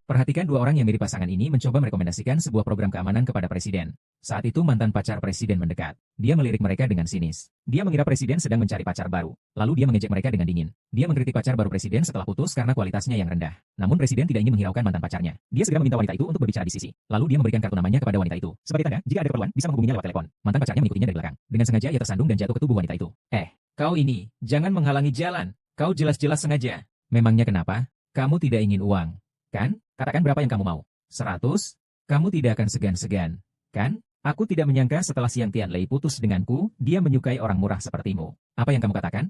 Perhatikan dua orang yang mirip pasangan ini mencoba merekomendasikan sebuah program keamanan kepada presiden. Saat itu mantan pacar presiden mendekat. Dia melirik mereka dengan sinis. Dia mengira presiden sedang mencari pacar baru. Lalu dia mengejek mereka dengan dingin. Dia mengkritik pacar baru presiden setelah putus karena kualitasnya yang rendah. Namun presiden tidak ingin menghiraukan mantan pacarnya. Dia segera meminta wanita itu untuk berbicara di sisi. Lalu dia memberikan kartu namanya kepada wanita itu. Sebagai tanda, jika ada keperluan, bisa menghubunginya lewat telepon. Mantan pacarnya mengikutinya dari belakang. Dengan sengaja ia tersandung dan jatuh ke tubuh wanita itu. Kau ini, jangan menghalangi jalan. Kau jelas-jelas sengaja. Memangnya kenapa? Kamu tidak ingin uang, kan? Katakan berapa yang kamu mau. 100? Kamu tidak akan segan-segan, kan? Aku tidak menyangka setelah Xiang Tianlei putus denganku, dia menyukai orang murah sepertimu. Apa yang kamu katakan?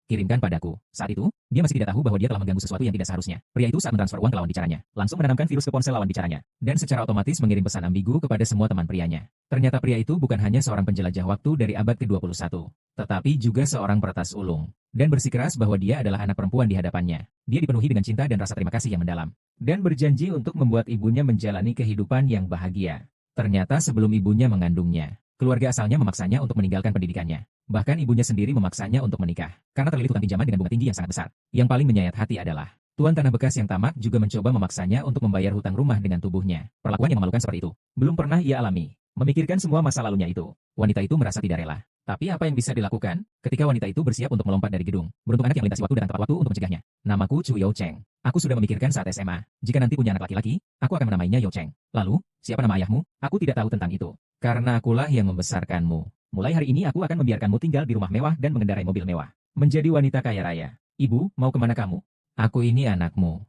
Kirimkan padaku. Saat itu, dia masih tidak tahu bahwa dia telah mengganggu sesuatu yang tidak seharusnya. Pria itu saat mentransfer uang ke lawan bicaranya, langsung menanamkan virus ke ponsel lawan bicaranya, dan secara otomatis mengirim pesan ambigu kepada semua teman prianya. Ternyata pria itu bukan hanya seorang penjelajah waktu dari abad ke-21, tetapi juga seorang peretas ulung, dan bersikeras bahwa dia adalah anak perempuan di hadapannya. Dia dipenuhi dengan cinta dan rasa terima kasih yang mendalam, dan berjanji untuk membuat ibunya menjalani kehidupan yang bahagia. Ternyata sebelum ibunya mengandungnya, keluarga asalnya memaksanya untuk meninggalkan pendidikannya. Bahkan ibunya sendiri memaksanya untuk menikah, karena terlilit hutang pinjaman dengan bunga tinggi yang sangat besar. Yang paling menyayat hati adalah, tuan tanah bekas yang tamak juga mencoba memaksanya untuk membayar hutang rumah dengan tubuhnya. Perlakuan yang memalukan seperti itu, belum pernah ia alami. Memikirkan semua masa lalunya itu, wanita itu merasa tidak rela. Tapi apa yang bisa dilakukan? Ketika wanita itu bersiap untuk melompat dari gedung, beruntung anak yang melintasi waktu datang tepat waktu untuk mencegahnya. Namaku Chu Yo Cheng. Aku sudah memikirkan saat SMA, jika nanti punya anak laki-laki, aku akan menamainya Yo Cheng. Lalu, siapa nama ayahmu? Aku tidak tahu tentang itu. Karena akulah yang membesarkanmu. Mulai hari ini aku akan membiarkanmu tinggal di rumah mewah dan mengendarai mobil mewah. Menjadi wanita kaya raya. Ibu, mau kemana kamu? Aku ini anakmu.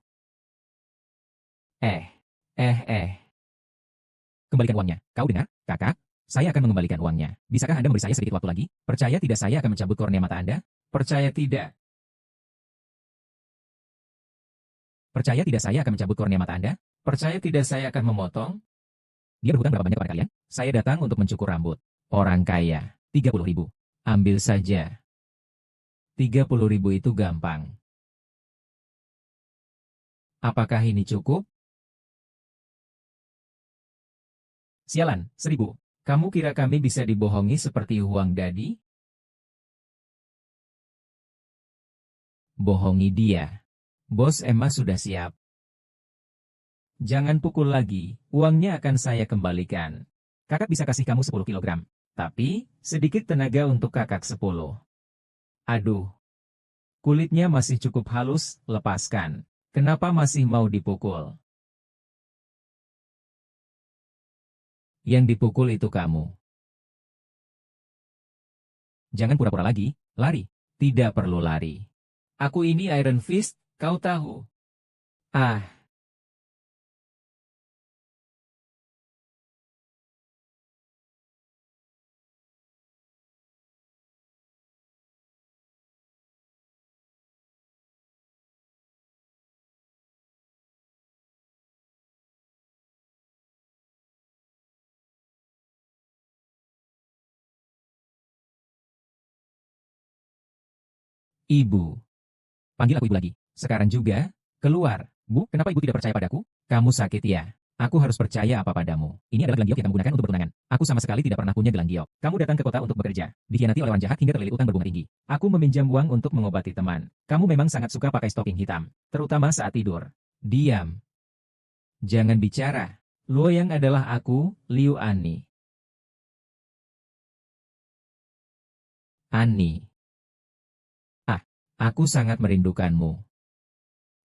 Kembalikan uangnya. Kau dengar, kakak? Saya akan mengembalikan uangnya. Bisakah Anda memberi saya sedikit waktu lagi? Percaya tidak saya akan mencabut kornea mata Anda? Percaya tidak? Percaya tidak saya akan mencabut kornea mata Anda? Percaya tidak saya akan memotong? Dia berhutang berapa banyak kepada kalian? Saya datang untuk mencukur rambut. Orang kaya, 30.000. Ambil saja. 30.000 itu gampang. Apakah ini cukup? Sialan, 1.000. Kamu kira kami bisa dibohongi seperti Huang Dadi? Bohongi dia. Bos Emma sudah siap. Jangan pukul lagi, uangnya akan saya kembalikan. Kakak bisa kasih kamu 10 kilogram. Tapi, sedikit tenaga untuk kakak 10. Aduh. Kulitnya masih cukup halus, lepaskan. Kenapa masih mau dipukul? Yang dipukul itu kamu. Jangan pura-pura lagi, lari. Tidak perlu lari. Aku ini Iron Fist, kau tahu. Ah. Ibu. Panggil aku ibu lagi. Sekarang juga, keluar. Bu, kenapa ibu tidak percaya padaku? Kamu sakit ya? Aku harus percaya apa padamu? Ini adalah gelang giok yang kamu gunakan untuk bertunangan. Aku sama sekali tidak pernah punya gelang giok. Kamu datang ke kota untuk bekerja. Dikhianati oleh orang jahat hingga terlilit utang berbunga tinggi. Aku meminjam uang untuk mengobati teman. Kamu memang sangat suka pakai stocking hitam. Terutama saat tidur. Diam. Jangan bicara. Luoyang adalah aku, Liu Ani. Ani. Aku sangat merindukanmu.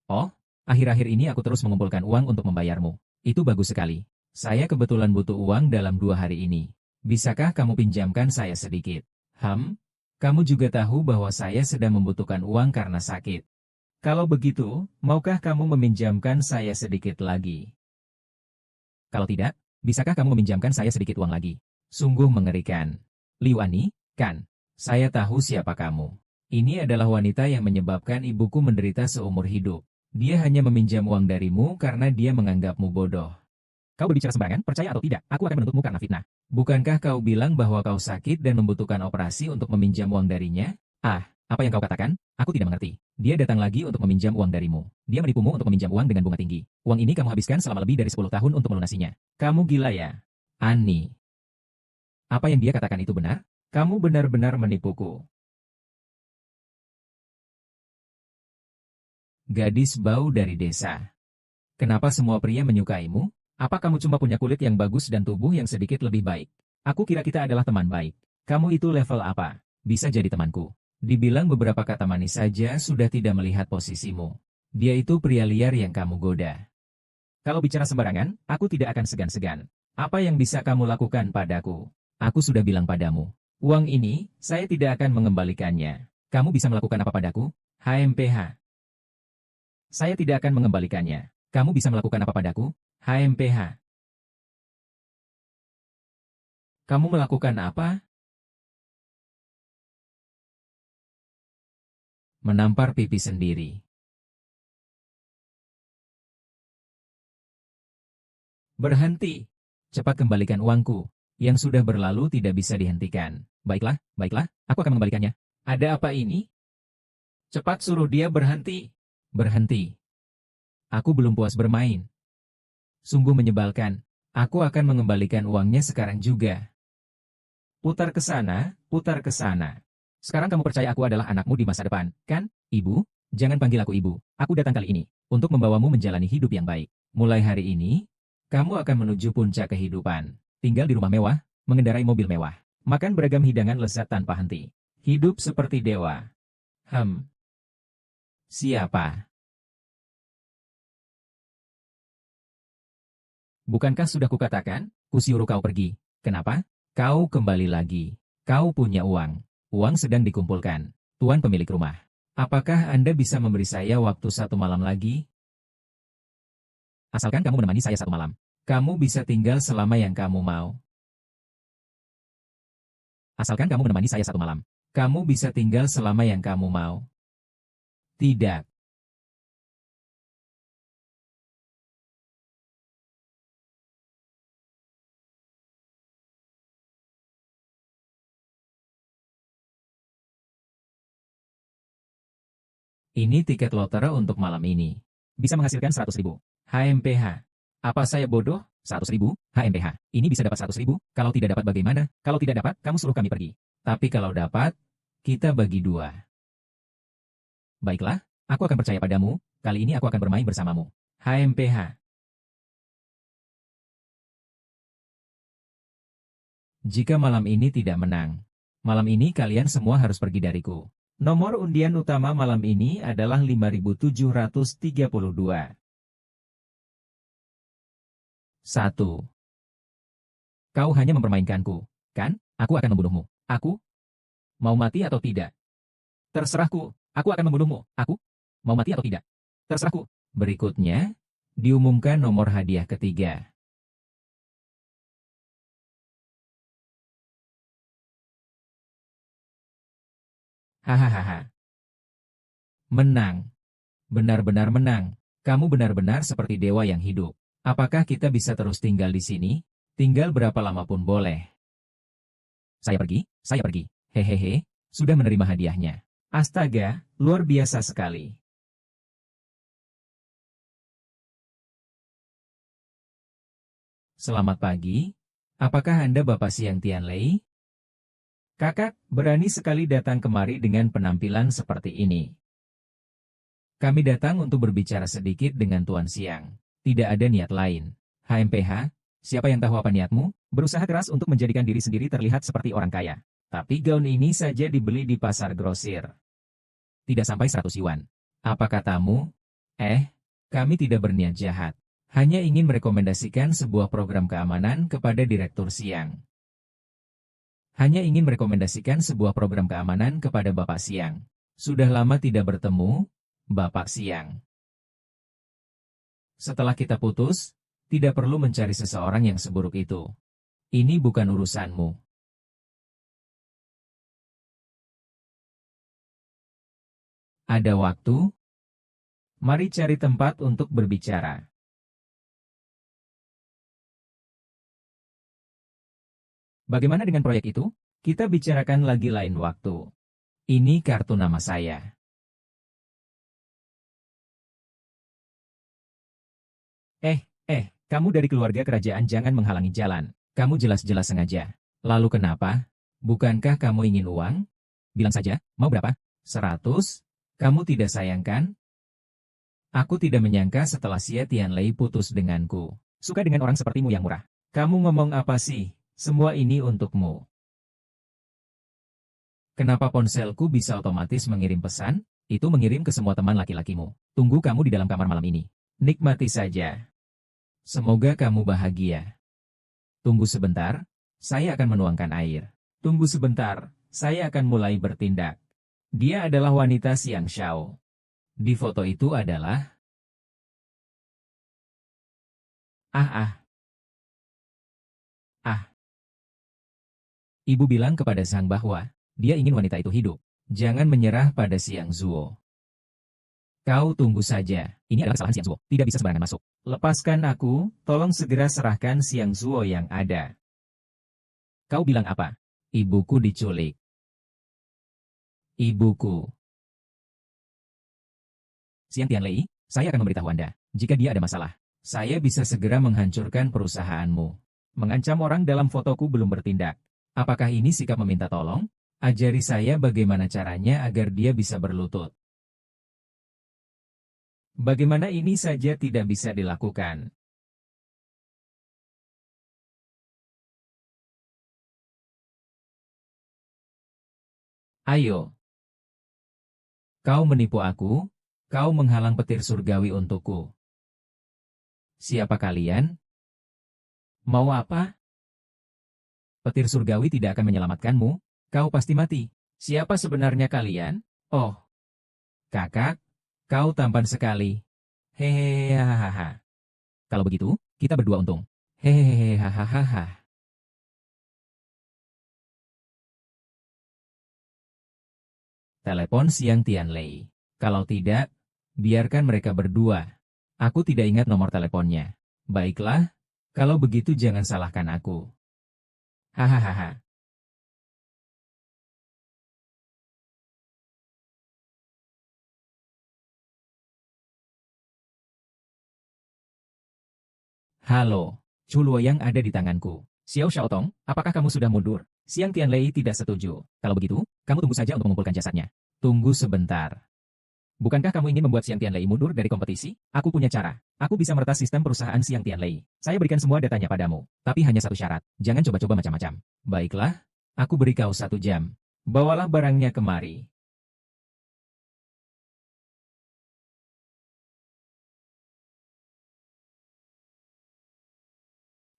Oh, akhir-akhir ini aku terus mengumpulkan uang untuk membayarmu. Itu bagus sekali. Saya kebetulan butuh uang dalam 2 hari ini. Bisakah kamu pinjamkan saya sedikit? Kamu juga tahu bahwa saya sedang membutuhkan uang karena sakit. Kalau begitu, maukah kamu meminjamkan saya sedikit lagi? Kalau tidak, bisakah kamu meminjamkan saya sedikit uang lagi? Sungguh mengerikan. Liu Ani, kan? Saya tahu siapa kamu. Ini adalah wanita yang menyebabkan ibuku menderita seumur hidup. Dia hanya meminjam uang darimu karena dia menganggapmu bodoh. Kau berbicara sembarangan, percaya atau tidak, aku akan menuntutmu karena fitnah. Bukankah kau bilang bahwa kau sakit dan membutuhkan operasi untuk meminjam uang darinya? Apa yang kau katakan? Aku tidak mengerti. Dia datang lagi untuk meminjam uang darimu. Dia menipumu untuk meminjam uang dengan bunga tinggi. Uang ini kamu habiskan selama lebih dari 10 tahun untuk melunasinya. Kamu gila ya? Ani. Apa yang dia katakan itu benar? Kamu benar-benar menipuku. Gadis bau dari desa. Kenapa semua pria menyukaimu? Apa kamu cuma punya kulit yang bagus dan tubuh yang sedikit lebih baik? Aku kira kita adalah teman baik. Kamu itu level apa? Bisa jadi temanku. Dibilang beberapa kata manis saja sudah tidak melihat posisimu. Dia itu pria liar yang kamu goda. Kalau bicara sembarangan, aku tidak akan segan-segan. Apa yang bisa kamu lakukan padaku? Aku sudah bilang padamu. Uang ini, saya tidak akan mengembalikannya. Kamu bisa melakukan apa padaku? HMPH. Saya tidak akan mengembalikannya. Kamu bisa melakukan apa padaku? HMPH. Kamu melakukan apa? Menampar pipi sendiri. Berhenti. Cepat kembalikan uangku. Yang sudah berlalu tidak bisa dihentikan. Baiklah, baiklah, aku akan mengembalikannya. Ada apa ini? Cepat suruh dia berhenti. Berhenti. Aku belum puas bermain. Sungguh menyebalkan. Aku akan mengembalikan uangnya sekarang juga. Putar ke sana, putar ke sana. Sekarang kamu percaya aku adalah anakmu di masa depan, kan, Ibu? Jangan panggil aku Ibu. Aku datang kali ini untuk membawamu menjalani hidup yang baik. Mulai hari ini, kamu akan menuju puncak kehidupan. Tinggal di rumah mewah, mengendarai mobil mewah, makan beragam hidangan lezat tanpa henti. Hidup seperti dewa. Siapa? Bukankah sudah kukatakan, kusuruh kau pergi? Kenapa? Kau kembali lagi. Kau punya uang. Uang sedang dikumpulkan. Tuan pemilik rumah. Apakah Anda bisa memberi saya waktu 1 malam lagi? Asalkan kamu menemani saya 1 malam. Kamu bisa tinggal selama yang kamu mau. Asalkan kamu menemani saya 1 malam. Kamu bisa tinggal selama yang kamu mau. Tidak. Ini tiket lotre untuk malam ini. Bisa menghasilkan 100.000. HMPH. Apa saya bodoh? 100.000? HMPH. Ini bisa dapat 100.000? Kalau tidak dapat bagaimana? Kalau tidak dapat, kamu suruh kami pergi. Tapi kalau dapat, kita bagi 2. Baiklah, aku akan percaya padamu. Kali ini aku akan bermain bersamamu. HMPH. Jika malam ini tidak menang, malam ini kalian semua harus pergi dariku. Nomor undian utama malam ini adalah 5.732. 1. Kau hanya mempermainkanku, kan? Aku akan membunuhmu. Aku? Mau mati atau tidak? Terserahku. Aku akan membunuhmu. Aku? Mau mati atau tidak? Terserahku. Berikutnya, diumumkan nomor hadiah ketiga. Hahaha. Menang. Benar-benar menang. Kamu benar-benar seperti dewa yang hidup. Apakah kita bisa terus tinggal di sini? Tinggal berapa lama pun boleh. Saya pergi, saya pergi. Hehehe, sudah menerima hadiahnya. Astaga, luar biasa sekali. Selamat pagi. Apakah Anda Bapak Siang Tianlei? Kakak, berani sekali datang kemari dengan penampilan seperti ini. Kami datang untuk berbicara sedikit dengan Tuan Siang. Tidak ada niat lain. HMPH, siapa yang tahu apa niatmu? Berusaha keras untuk menjadikan diri sendiri terlihat seperti orang kaya. Tapi gaun ini saja dibeli di pasar grosir. Tidak sampai 100 yuan. Apa katamu? Kami tidak berniat jahat. Hanya ingin merekomendasikan sebuah program keamanan kepada Direktur Siang. Hanya ingin merekomendasikan sebuah program keamanan kepada Bapak Siang. Sudah lama tidak bertemu, Bapak Siang. Setelah kita putus, tidak perlu mencari seseorang yang seburuk itu. Ini bukan urusanmu. Ada waktu? Mari cari tempat untuk berbicara. Bagaimana dengan proyek itu? Kita bicarakan lagi lain waktu. Ini kartu nama saya. Kamu dari keluarga kerajaan jangan menghalangi jalan. Kamu jelas-jelas sengaja. Lalu kenapa? Bukankah kamu ingin uang? Bilang saja, mau berapa? 100? Kamu tidak sayangkan? Aku tidak menyangka setelah Xie Tianlei putus denganku. Suka dengan orang sepertimu yang murah. Kamu ngomong apa sih? Semua ini untukmu. Kenapa ponselku bisa otomatis mengirim pesan? Itu mengirim ke semua teman laki-lakimu. Tunggu kamu di dalam kamar malam ini. Nikmati saja. Semoga kamu bahagia. Tunggu sebentar, saya akan menuangkan air. Tunggu sebentar, saya akan mulai bertindak. Dia adalah wanita Xiang Xiao. Di foto itu adalah... Ah ah, ah. Ibu bilang kepada Zhang bahwa dia ingin wanita itu hidup. Jangan menyerah pada Xiang Zuo. Kau tunggu saja. Ini adalah kesalahan Xiang Zuo. Tidak bisa sembarangan masuk. Lepaskan aku, tolong segera serahkan Xiang Zuo yang ada. Kau bilang apa? Ibuku diculik. Ibuku. Xiang Tianlei, saya akan memberitahu Anda. Jika dia ada masalah, saya bisa segera menghancurkan perusahaanmu. Mengancam orang dalam fotoku belum bertindak. Apakah ini sikap meminta tolong? Ajari saya bagaimana caranya agar dia bisa berlutut. Bagaimana ini saja tidak bisa dilakukan? Ayo. Kau menipu aku, kau menghalang petir surgawi untukku. Siapa kalian? Mau apa? Petir surgawi tidak akan menyelamatkanmu, kau pasti mati. Siapa sebenarnya kalian? Oh, kakak, kau tampan sekali. Hehehe. Kalau begitu, kita berdua untung. Hehehe. Telepon Siang Tianlei. Kalau tidak, biarkan mereka berdua. Aku tidak ingat nomor teleponnya. Baiklah, kalau begitu jangan salahkan aku. Hahaha. Halo, Chuluo yang ada di tanganku. Xiao Xiaotong, apakah kamu sudah mundur? Siang Tianlei tidak setuju. Kalau begitu, kamu tunggu saja untuk mengumpulkan jasadnya. Tunggu sebentar. Bukankah kamu ingin membuat Siang Tianlei mundur dari kompetisi? Aku punya cara. Aku bisa meretas sistem perusahaan Siang Tianlei. Saya berikan semua datanya padamu. Tapi hanya satu syarat. Jangan coba-coba macam-macam. Baiklah, aku beri kau 1 jam. Bawalah barangnya kemari.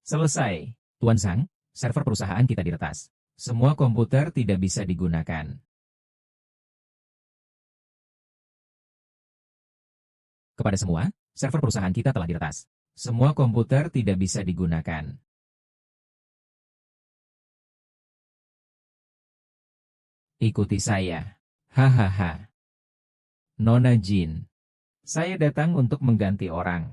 Selesai. Tuan Zhang, server perusahaan kita diretas. Semua komputer tidak bisa digunakan. Kepada semua, server perusahaan kita telah diretas. Semua komputer tidak bisa digunakan. Ikuti saya. Hahaha. Nona Jin. Saya datang untuk mengganti orang.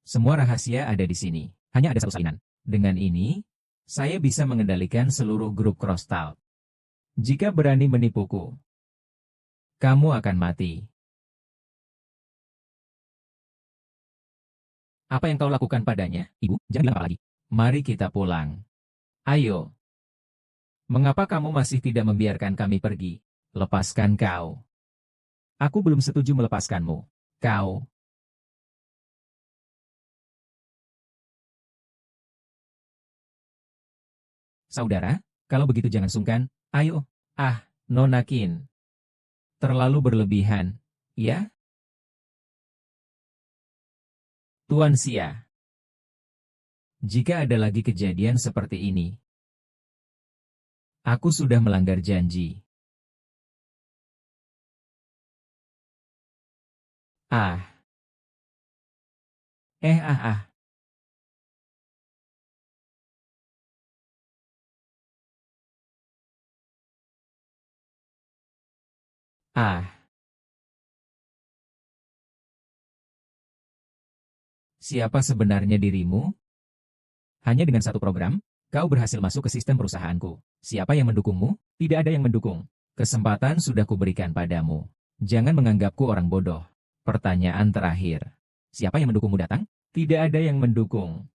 Semua rahasia ada di sini. Hanya ada satu salinan. Dengan ini, saya bisa mengendalikan seluruh grup Crosstalk. Jika berani menipuku, kamu akan mati. Apa yang kau lakukan padanya, Ibu? Jangan bilang apa lagi. Mari kita pulang. Ayo. Mengapa kamu masih tidak membiarkan kami pergi? Lepaskan kau. Aku belum setuju melepaskanmu. Kau. Saudara, kalau begitu jangan sungkan. Ayo. Ah, Nona Qin. Terlalu berlebihan. Ya? Tuan Xia. Jika ada lagi kejadian seperti ini, aku sudah melanggar janji. Ah. Ah. Ah. Siapa sebenarnya dirimu? Hanya dengan satu program, kau berhasil masuk ke sistem perusahaanku. Siapa yang mendukungmu? Tidak ada yang mendukung. Kesempatan sudah kuberikan padamu. Jangan menganggapku orang bodoh. Pertanyaan terakhir. Siapa yang mendukungmu datang? Tidak ada yang mendukung.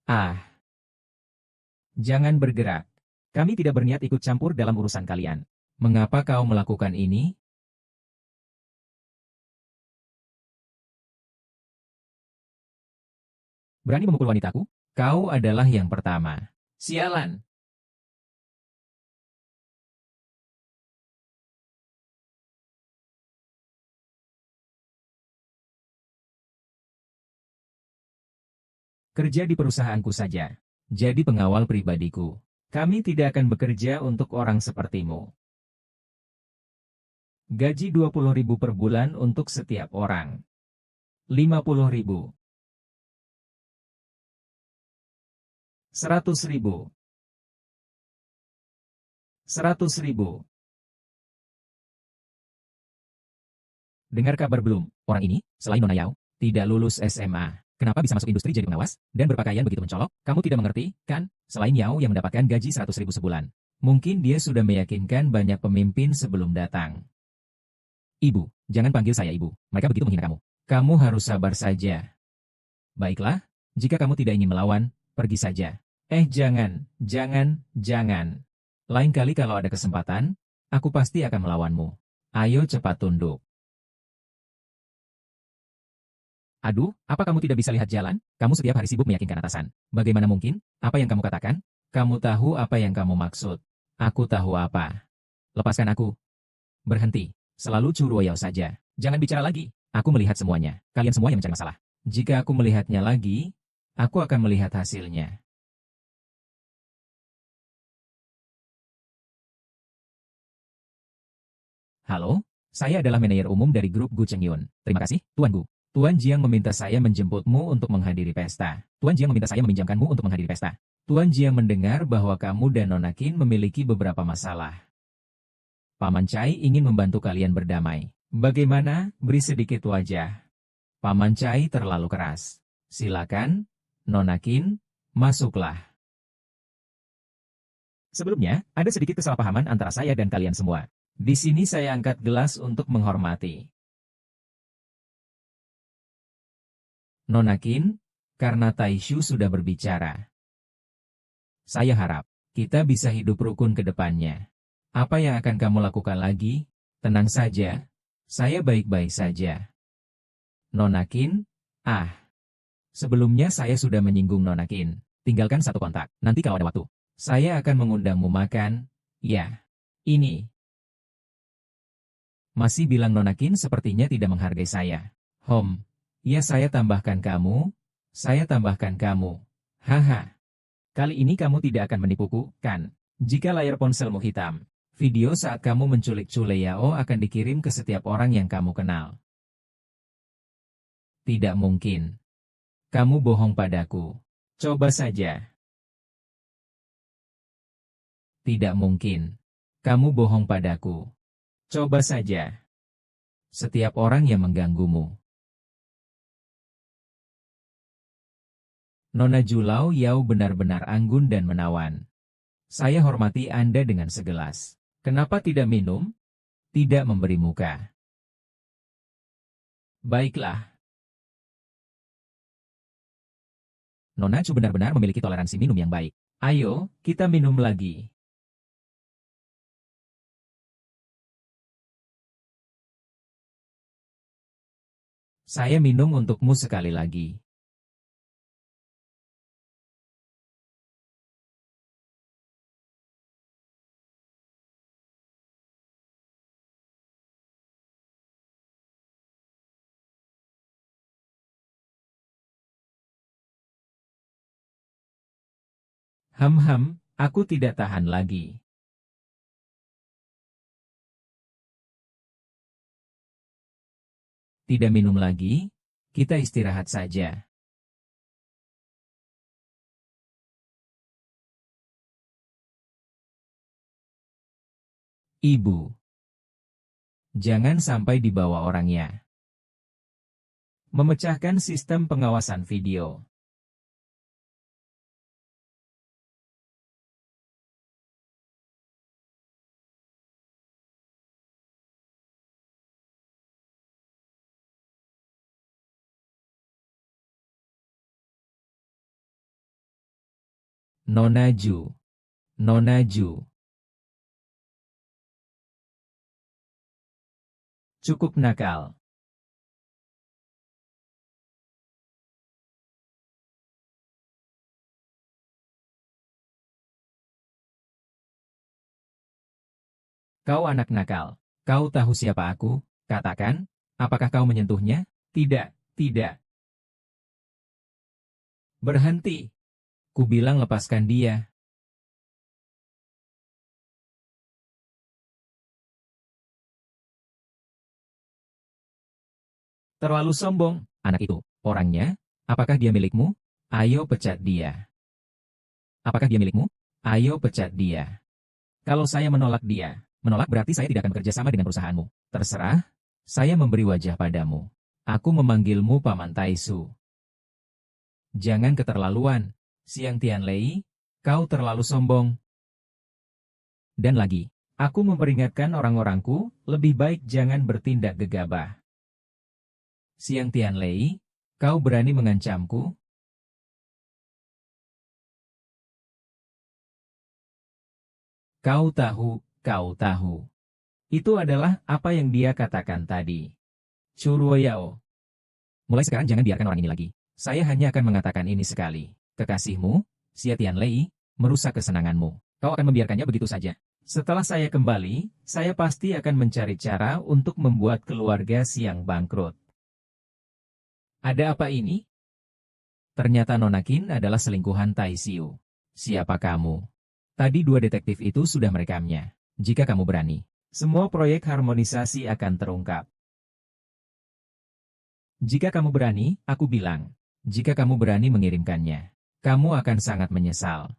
Ah. Jangan bergerak. Kami tidak berniat ikut campur dalam urusan kalian. Mengapa kau melakukan ini? Berani memukul wanitaku? Kau adalah yang pertama. Sialan. Kerja di perusahaanku saja. Jadi pengawal pribadiku. Kami tidak akan bekerja untuk orang sepertimu. Gaji 20.000 per bulan untuk setiap orang. 50.000. 100.000. 100.000. Dengar kabar belum? Orang ini, selain Nona Yao, tidak lulus SMA. Kenapa bisa masuk industri jadi pengawas, dan berpakaian begitu mencolok? Kamu tidak mengerti, kan? Selain Yao yang mendapatkan gaji 100.000 sebulan. Mungkin dia sudah meyakinkan banyak pemimpin sebelum datang. Ibu, jangan panggil saya ibu. Mereka begitu menghina kamu. Kamu harus sabar saja. Baiklah, jika kamu tidak ingin melawan, pergi saja. Jangan. Lain kali kalau ada kesempatan, aku pasti akan melawanmu. Ayo cepat tunduk. Aduh, apa kamu tidak bisa lihat jalan? Kamu setiap hari sibuk meyakinkan atasan. Bagaimana mungkin? Apa yang kamu katakan? Kamu tahu apa yang kamu maksud. Aku tahu apa. Lepaskan aku. Berhenti. Selalu curuoyao saja. Jangan bicara lagi. Aku melihat semuanya. Kalian semua yang mencari masalah. Jika aku melihatnya lagi, aku akan melihat hasilnya. Halo, saya adalah manajer umum dari grup Gu Chengyun. Terima kasih, Tuan Gu. Tuan Jiang meminta saya menjemputmu untuk menghadiri pesta. Tuan Jiang meminta saya meminjamkanmu untuk menghadiri pesta. Tuan Jiang mendengar bahwa kamu dan Nona Qin memiliki beberapa masalah. Paman Chai ingin membantu kalian berdamai. Bagaimana? Beri sedikit wajah. Paman Chai terlalu keras. Silakan, Nona Qin, masuklah. Sebelumnya, ada sedikit kesalahpahaman antara saya dan kalian semua. Di sini saya angkat gelas untuk menghormati Nona Qin, karena Taishu sudah berbicara. Saya harap kita bisa hidup rukun ke depannya. Apa yang akan kamu lakukan lagi? Tenang saja, saya baik-baik saja. Nona Qin, sebelumnya saya sudah menyinggung Nona Qin. Tinggalkan satu kontak, nanti kalau ada waktu. Saya akan mengundangmu makan, ya. Ini. Masih bilang Nona Qin sepertinya tidak menghargai saya. Ya saya tambahkan kamu, Haha. Kali ini kamu tidak akan menipuku, kan? Jika layar ponselmu hitam, video saat kamu menculik Chule Yao akan dikirim ke setiap orang yang kamu kenal. Tidak mungkin. Kamu bohong padaku. Coba saja. Tidak mungkin. Kamu bohong padaku. Coba saja. Setiap orang yang mengganggumu. Nona Julau Yao benar-benar anggun dan menawan. Saya hormati Anda dengan segelas. Kenapa tidak minum? Tidak memberi muka. Baiklah. Nona Chu benar-benar memiliki toleransi minum yang baik. Ayo, kita minum lagi. Saya minum untukmu sekali lagi. Aku tidak tahan lagi. Tidak minum lagi, kita istirahat saja. Ibu. Jangan sampai dibawa orangnya. Memecahkan sistem pengawasan video. Nona Ju. Nona Ju. Cukup nakal. Kau anak nakal. Kau tahu siapa aku? Katakan, apakah kau menyentuhnya? Tidak, tidak. Berhenti. Ku bilang lepaskan dia. Terlalu sombong, anak itu. Orangnya, apakah dia milikmu? Ayo pecat dia. Apakah dia milikmu? Ayo pecat dia. Kalau saya menolak dia, menolak berarti saya tidak akan bekerja sama dengan perusahaanmu. Terserah, saya memberi wajah padamu. Aku memanggilmu Paman Taisu. Jangan keterlaluan, Siang Tianlei, kau terlalu sombong. Dan lagi, aku memperingatkan orang-orangku, lebih baik jangan bertindak gegabah. Siang Tianlei, kau berani mengancamku? Kau tahu, kau tahu. Itu adalah apa yang dia katakan tadi. Churuoyao. Mulai sekarang jangan biarkan orang ini lagi. Saya hanya akan mengatakan ini sekali. Kekasihmu, Xia Tianlei, merusak kesenanganmu. Kau akan membiarkannya begitu saja. Setelah saya kembali, saya pasti akan mencari cara untuk membuat keluarga Siang bangkrut. Ada apa ini? Ternyata Nona Qin adalah selingkuhan Tai Xiu. Siapa kamu? Tadi dua detektif itu sudah merekamnya. Jika kamu berani, semua proyek harmonisasi akan terungkap. Jika kamu berani, aku bilang. Jika kamu berani mengirimkannya, kamu akan sangat menyesal.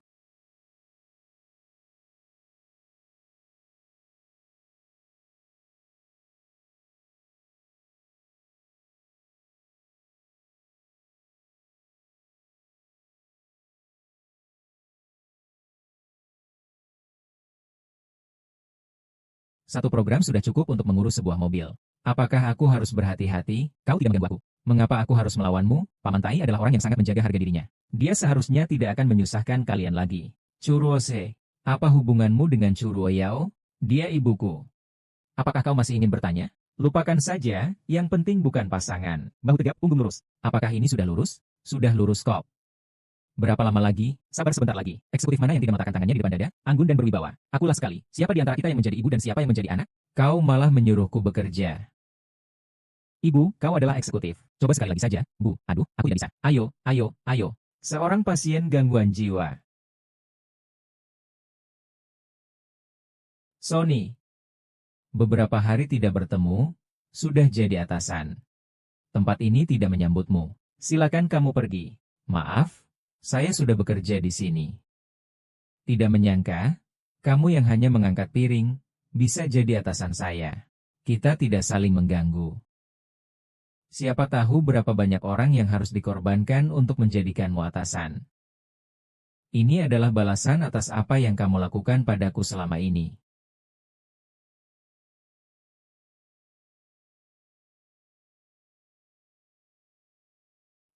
Satu program sudah cukup untuk mengurus sebuah mobil. Apakah aku harus berhati-hati? Kau tidak mengganggu aku. Mengapa aku harus melawanmu? Paman Tai adalah orang yang sangat menjaga harga dirinya. Dia seharusnya tidak akan menyusahkan kalian lagi. Churuose, apa hubunganmu dengan Churuoyao? Dia ibuku. Apakah kau masih ingin bertanya? Lupakan saja, yang penting bukan pasangan. Bahu tegap, punggung lurus. Apakah ini sudah lurus? Sudah lurus kok. Berapa lama lagi? Sabar sebentar lagi. Eksekutif mana yang tidak meletakkan tangannya di depan dada, anggun dan berwibawa? Akulah sekali. Siapa di antara kita yang menjadi ibu dan siapa yang menjadi anak? Kau malah menyuruhku bekerja. Ibu, kau adalah eksekutif. Coba sekali lagi saja, Bu. Aduh, aku tidak bisa. Ayo, ayo, ayo. Seorang pasien gangguan jiwa. Sony. Beberapa hari tidak bertemu, sudah jadi atasan. Tempat ini tidak menyambutmu. Silakan kamu pergi. Maaf, saya sudah bekerja di sini. Tidak menyangka, kamu yang hanya mengangkat piring, bisa jadi atasan saya. Kita tidak saling mengganggu. Siapa tahu berapa banyak orang yang harus dikorbankan untuk menjadikanmu atasan. Ini adalah balasan atas apa yang kamu lakukan padaku selama ini.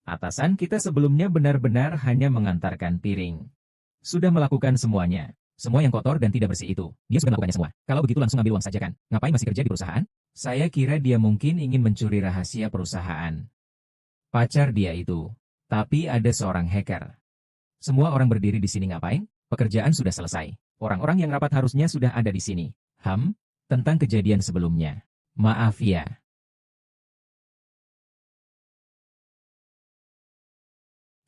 Atasan kita sebelumnya benar-benar hanya mengantarkan piring. Sudah melakukan semuanya. Semua yang kotor dan tidak bersih itu, dia sudah melakukannya semua. Kalau begitu langsung ambil uang saja kan? Ngapain masih kerja di perusahaan? Saya kira dia mungkin ingin mencuri rahasia perusahaan. Pacar dia itu. Tapi ada seorang hacker. Semua orang berdiri di sini ngapain? Pekerjaan sudah selesai. Orang-orang yang rapat harusnya sudah ada di sini. Tentang kejadian sebelumnya. Maaf ya.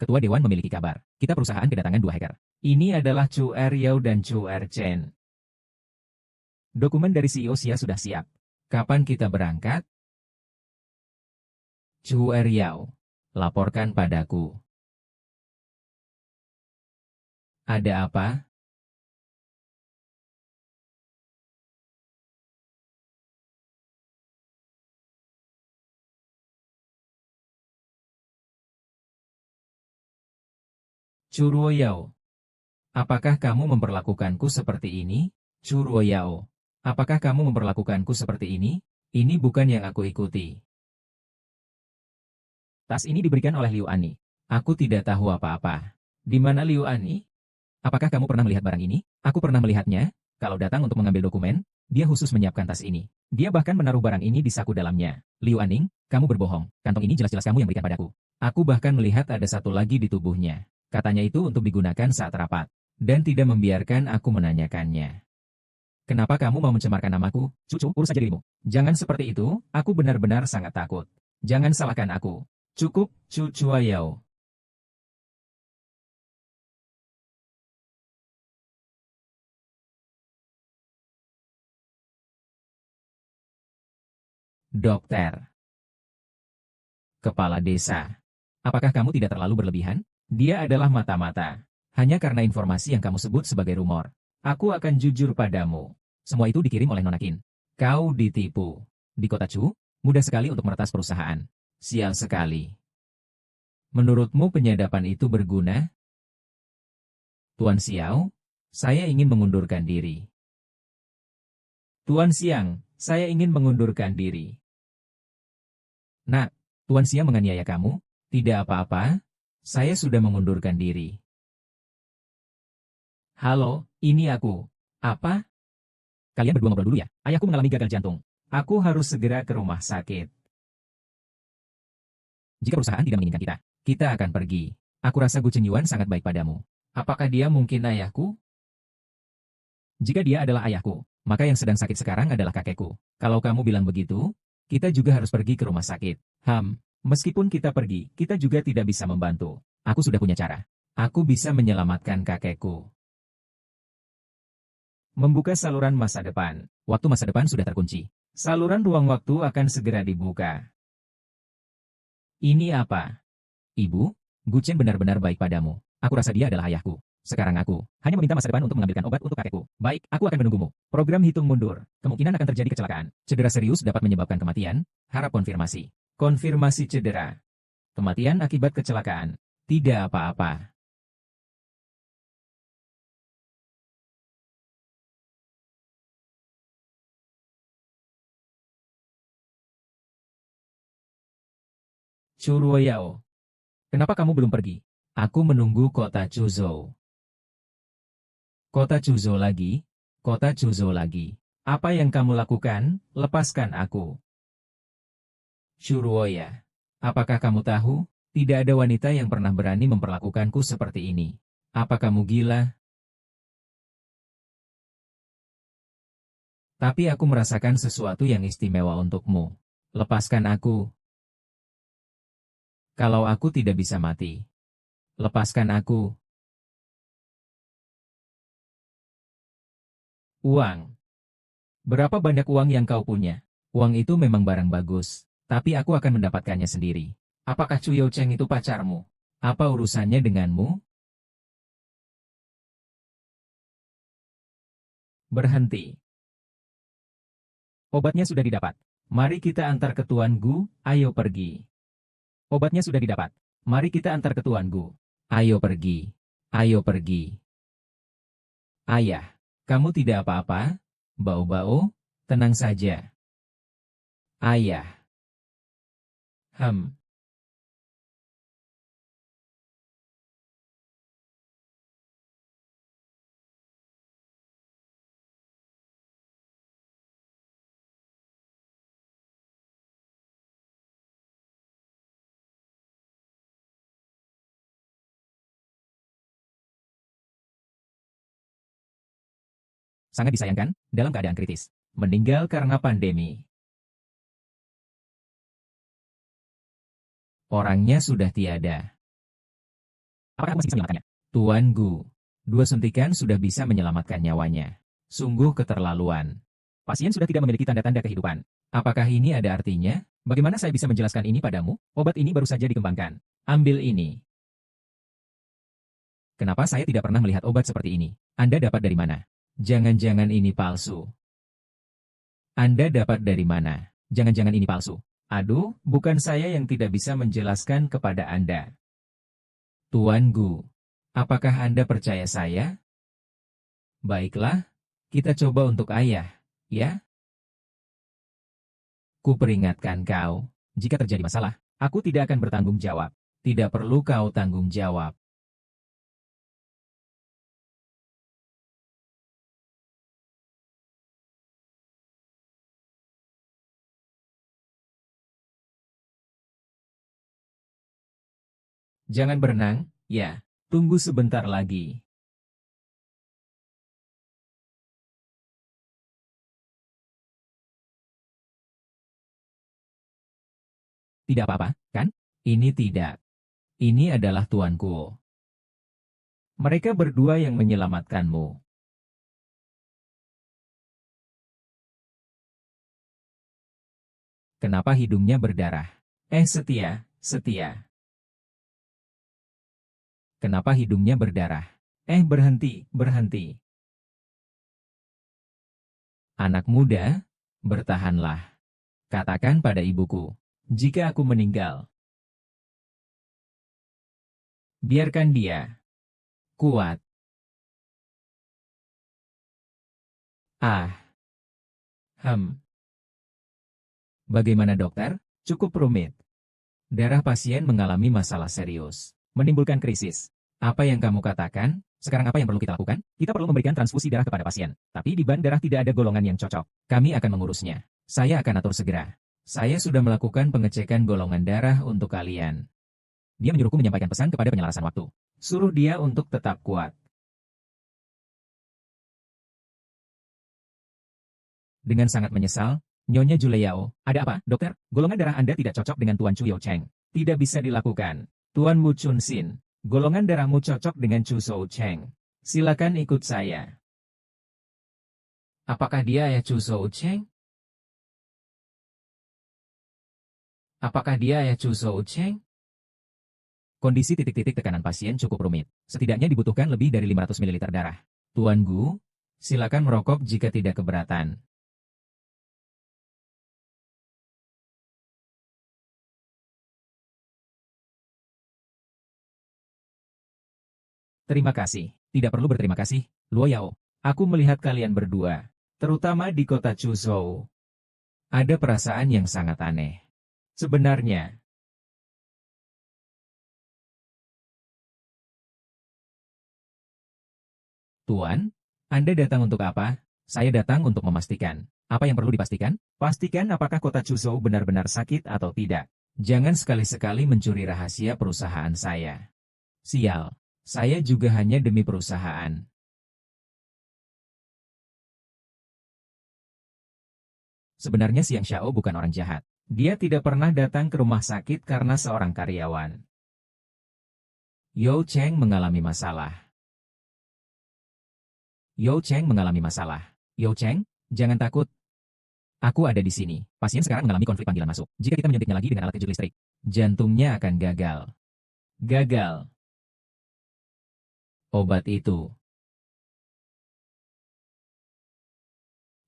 Ketua Dewan memiliki kabar. Kita perusahaan kedatangan dua hacker. Ini adalah Chu Eryao dan Chu Erchen. Dokumen dari CEO Xia sudah siap. Kapan kita berangkat? Chu Eryao, laporkan padaku. Ada apa? Churuoyao. Apakah kamu memperlakukanku seperti ini? Churuoyao. Apakah kamu memperlakukanku seperti ini? Ini bukan yang aku ikuti. Tas ini diberikan oleh Liu Ani. Aku tidak tahu apa-apa. Di mana Liu Ani? Apakah kamu pernah melihat barang ini? Aku pernah melihatnya. Kalau datang untuk mengambil dokumen, dia khusus menyiapkan tas ini. Dia bahkan menaruh barang ini di saku dalamnya. Liu Aning, kamu berbohong. Kantong ini jelas-jelas kamu yang berikan padaku. Aku bahkan melihat ada satu lagi di tubuhnya. Katanya itu untuk digunakan saat rapat. Dan tidak membiarkan aku menanyakannya. Kenapa kamu mau mencemarkan namaku? Cucu, urus saja dirimu. Jangan seperti itu, aku benar-benar sangat takut. Jangan salahkan aku. Cukup, Cucu Yao. Dokter. Kepala desa. Apakah kamu tidak terlalu berlebihan? Dia adalah mata-mata. Hanya karena informasi yang kamu sebut sebagai rumor. Aku akan jujur padamu. Semua itu dikirim oleh Nona Qin. Kau ditipu. Di kota Chu, mudah sekali untuk meretas perusahaan. Sial sekali. Menurutmu penyadapan itu berguna? Tuan Xiao, saya ingin mengundurkan diri. Tuan Xiang, saya ingin mengundurkan diri. Nak, Tuan Xiang menganiaya kamu? Tidak apa-apa, saya sudah mengundurkan diri. Halo, ini aku. Apa? Kalian berdua ngobrol dulu ya. Ayahku mengalami gagal jantung. Aku harus segera ke rumah sakit. Jika perusahaan tidak menginginkan kita, kita akan pergi. Aku rasa Gu Chenyuan sangat baik padamu. Apakah dia mungkin ayahku? Jika dia adalah ayahku, maka yang sedang sakit sekarang adalah kakekku. Kalau kamu bilang begitu, kita juga harus pergi ke rumah sakit. Meskipun kita pergi, kita juga tidak bisa membantu. Aku sudah punya cara. Aku bisa menyelamatkan kakekku. Membuka saluran masa depan. Waktu masa depan sudah terkunci. Saluran ruang waktu akan segera dibuka. Ini apa? Ibu, Gu Chen benar-benar baik padamu. Aku rasa dia adalah ayahku. Sekarang aku hanya meminta masa depan untuk mengambilkan obat untuk kakekku. Baik, aku akan menunggumu. Program hitung mundur. Kemungkinan akan terjadi kecelakaan. Cedera serius dapat menyebabkan kematian. Harap konfirmasi. Konfirmasi cedera. Kematian akibat kecelakaan. Tidak apa-apa. Churuoyao. Kenapa kamu belum pergi? Aku menunggu kota Chuzhou. Kota Chuzhou lagi? Kota Chuzhou lagi. Apa yang kamu lakukan? Lepaskan aku. Churuoya. Apakah kamu tahu? Tidak ada wanita yang pernah berani memperlakukanku seperti ini. Apa kamu gila? Tapi aku merasakan sesuatu yang istimewa untukmu. Lepaskan aku. Kalau aku tidak bisa mati. Lepaskan aku. Uang. Berapa banyak uang yang kau punya? Uang itu memang barang bagus, tapi aku akan mendapatkannya sendiri. Apakah Chu Yao Cheng itu pacarmu? Apa urusannya denganmu? Berhenti. Obatnya sudah didapat. Mari kita antar ke Tuan Gu, ayo pergi. Obatnya sudah didapat. Mari kita antar ke Tuan Gu. Ayo pergi. Ayo pergi. Ayah, kamu tidak apa-apa? Bau-bau, tenang saja. Ayah. Hmm. Sangat disayangkan, dalam keadaan kritis. Meninggal karena pandemi. Orangnya sudah tiada. Apakah kamu masih bisa menyelamatkannya? Tuan Gu, 2 suntikan sudah bisa menyelamatkan nyawanya. Sungguh keterlaluan. Pasien sudah tidak memiliki tanda-tanda kehidupan. Apakah ini ada artinya? Bagaimana saya bisa menjelaskan ini padamu? Obat ini baru saja dikembangkan. Ambil ini. Kenapa saya tidak pernah melihat obat seperti ini? Anda dapat dari mana? Jangan-jangan ini palsu. Anda dapat dari mana? Jangan-jangan ini palsu. Aduh, bukan saya yang tidak bisa menjelaskan kepada Anda. Tuan Gu, apakah Anda percaya saya? Baiklah, kita coba untuk ayah, ya? Ku peringatkan kau, jika terjadi masalah, aku tidak akan bertanggung jawab. Tidak perlu kau tanggung jawab. Jangan berenang, ya. Tunggu sebentar lagi. Tidak apa-apa, kan? Ini tidak. Ini adalah tuanku. Mereka berdua yang menyelamatkanmu. Kenapa hidungnya berdarah? Setia, setia. Kenapa hidungnya berdarah? Berhenti, berhenti. Anak muda, bertahanlah. Katakan pada ibuku, jika aku meninggal, biarkan dia kuat. Ah, hem. Bagaimana dokter? Cukup rumit. Darah pasien mengalami masalah serius, menimbulkan krisis. Apa yang kamu katakan? Sekarang apa yang perlu kita lakukan? Kita perlu memberikan transfusi darah kepada pasien. Tapi di bank darah tidak ada golongan yang cocok. Kami akan mengurusnya. Saya akan atur segera. Saya sudah melakukan pengecekan golongan darah untuk kalian. Dia menyuruhku menyampaikan pesan kepada penyelarasan waktu. Suruh dia untuk tetap kuat. Dengan sangat menyesal, Nyonya Juliao, ada apa, dokter? Golongan darah Anda tidak cocok dengan Tuan Chu Yo Cheng. Tidak bisa dilakukan. Tuan Mu Chun Sin, golongan darahmu cocok dengan Chu Shou Cheng. Silakan ikut saya. Apakah dia ayah Chu Shou Cheng? Apakah dia ayah Chu Shou Cheng? Kondisi titik-titik tekanan pasien cukup rumit. Setidaknya dibutuhkan lebih dari 500 ml darah. Tuan Gu, silakan merokok jika tidak keberatan. Terima kasih. Tidak perlu berterima kasih, Luo Yao. Aku melihat kalian berdua, terutama di kota Chuzhou. Ada perasaan yang sangat aneh. Sebenarnya, Tuan, Anda datang untuk apa? Saya datang untuk memastikan. Apa yang perlu dipastikan? Pastikan apakah kota Chuzhou benar-benar sakit atau tidak. Jangan sekali-sekali mencuri rahasia perusahaan saya. Sial, saya juga hanya demi perusahaan. Sebenarnya Xiang Xiao bukan orang jahat. Dia tidak pernah datang ke rumah sakit karena seorang karyawan. Yo Cheng mengalami masalah. Yo Cheng mengalami masalah. Yo Cheng, jangan takut. Aku ada di sini. Pasien sekarang mengalami konflik panggilan masuk. Jika kita menyuntiknya lagi dengan alat kejut listrik, jantungnya akan gagal. Gagal. Obat itu.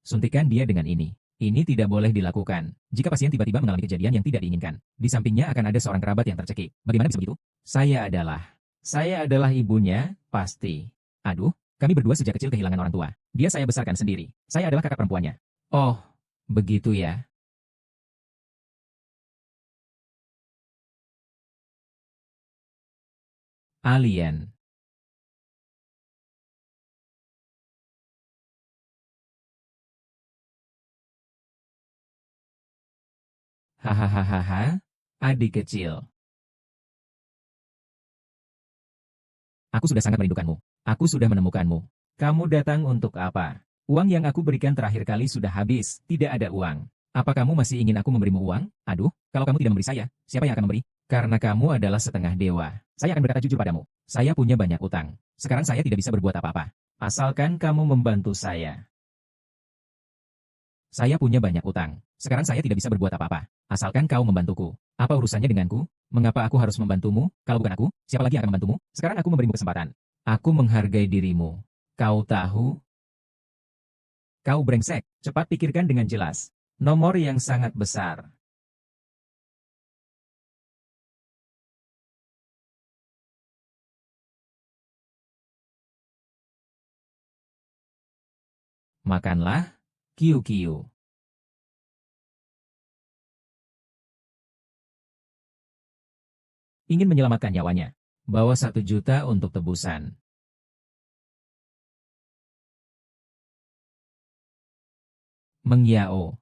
Suntikan dia dengan ini. Ini tidak boleh dilakukan. Jika pasien tiba-tiba mengalami kejadian yang tidak diinginkan, di sampingnya akan ada seorang kerabat yang tercekik. Bagaimana bisa begitu? Saya adalah ibunya, pasti. Aduh, kami berdua sejak kecil kehilangan orang tua. Dia saya besarkan sendiri. Saya adalah kakak perempuannya. Oh, begitu ya. Alien. Hahaha, adik kecil. Aku sudah sangat merindukanmu. Aku sudah menemukanmu. Kamu datang untuk apa? Uang yang aku berikan terakhir kali sudah habis, tidak ada uang. Apa kamu masih ingin aku memberimu uang? Aduh, kalau kamu tidak memberi saya, siapa yang akan memberi? Karena kamu adalah setengah dewa. Saya akan berkata jujur padamu. Saya punya banyak utang. Sekarang saya tidak bisa berbuat apa-apa. Asalkan kamu membantu saya. Saya punya banyak utang. Sekarang saya tidak bisa berbuat apa-apa. Asalkan kau membantuku. Apa urusannya denganku? Mengapa aku harus membantumu? Kalau bukan aku, siapa lagi yang akan membantumu? Sekarang aku memberimu kesempatan. Aku menghargai dirimu. Kau tahu? Kau brengsek. Cepat pikirkan dengan jelas. Nomor yang sangat besar. Makanlah. Kiu-kiu. Ingin menyelamatkan nyawanya. Bawa 1 juta untuk tebusan. Meng Yao.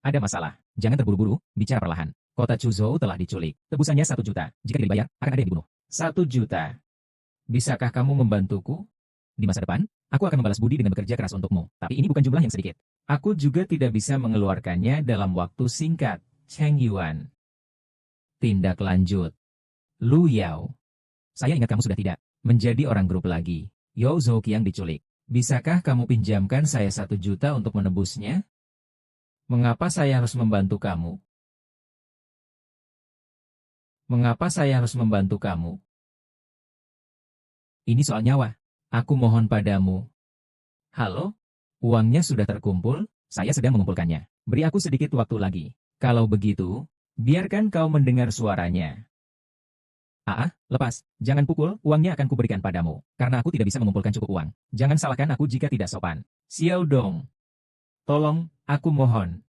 Ada masalah. Jangan terburu-buru, bicara perlahan. Kota Chuzhou telah diculik. Tebusannya 1 juta. Jika tidak dibayar, akan ada yang dibunuh. 1 juta. Bisakah kamu membantuku? Di masa depan, aku akan membalas budi dengan bekerja keras untukmu. Tapi ini bukan jumlah yang sedikit. Aku juga tidak bisa mengeluarkannya dalam waktu singkat. Cheng Yuan. Tindak lanjut. Lu Yao. Saya ingat kamu sudah tidak menjadi orang grup lagi. Yao Zhouqiang diculik. Bisakah kamu pinjamkan saya 1 juta untuk menebusnya? Mengapa saya harus membantu kamu? Mengapa saya harus membantu kamu? Ini soal nyawa. Aku mohon padamu. Halo? Uangnya sudah terkumpul, saya sedang mengumpulkannya. Beri aku sedikit waktu lagi. Kalau begitu, biarkan kau mendengar suaranya. Lepas. Jangan pukul, uangnya akan kuberikan padamu. Karena aku tidak bisa mengumpulkan cukup uang. Jangan salahkan aku jika tidak sopan. Xiao Dong. Tolong, aku mohon.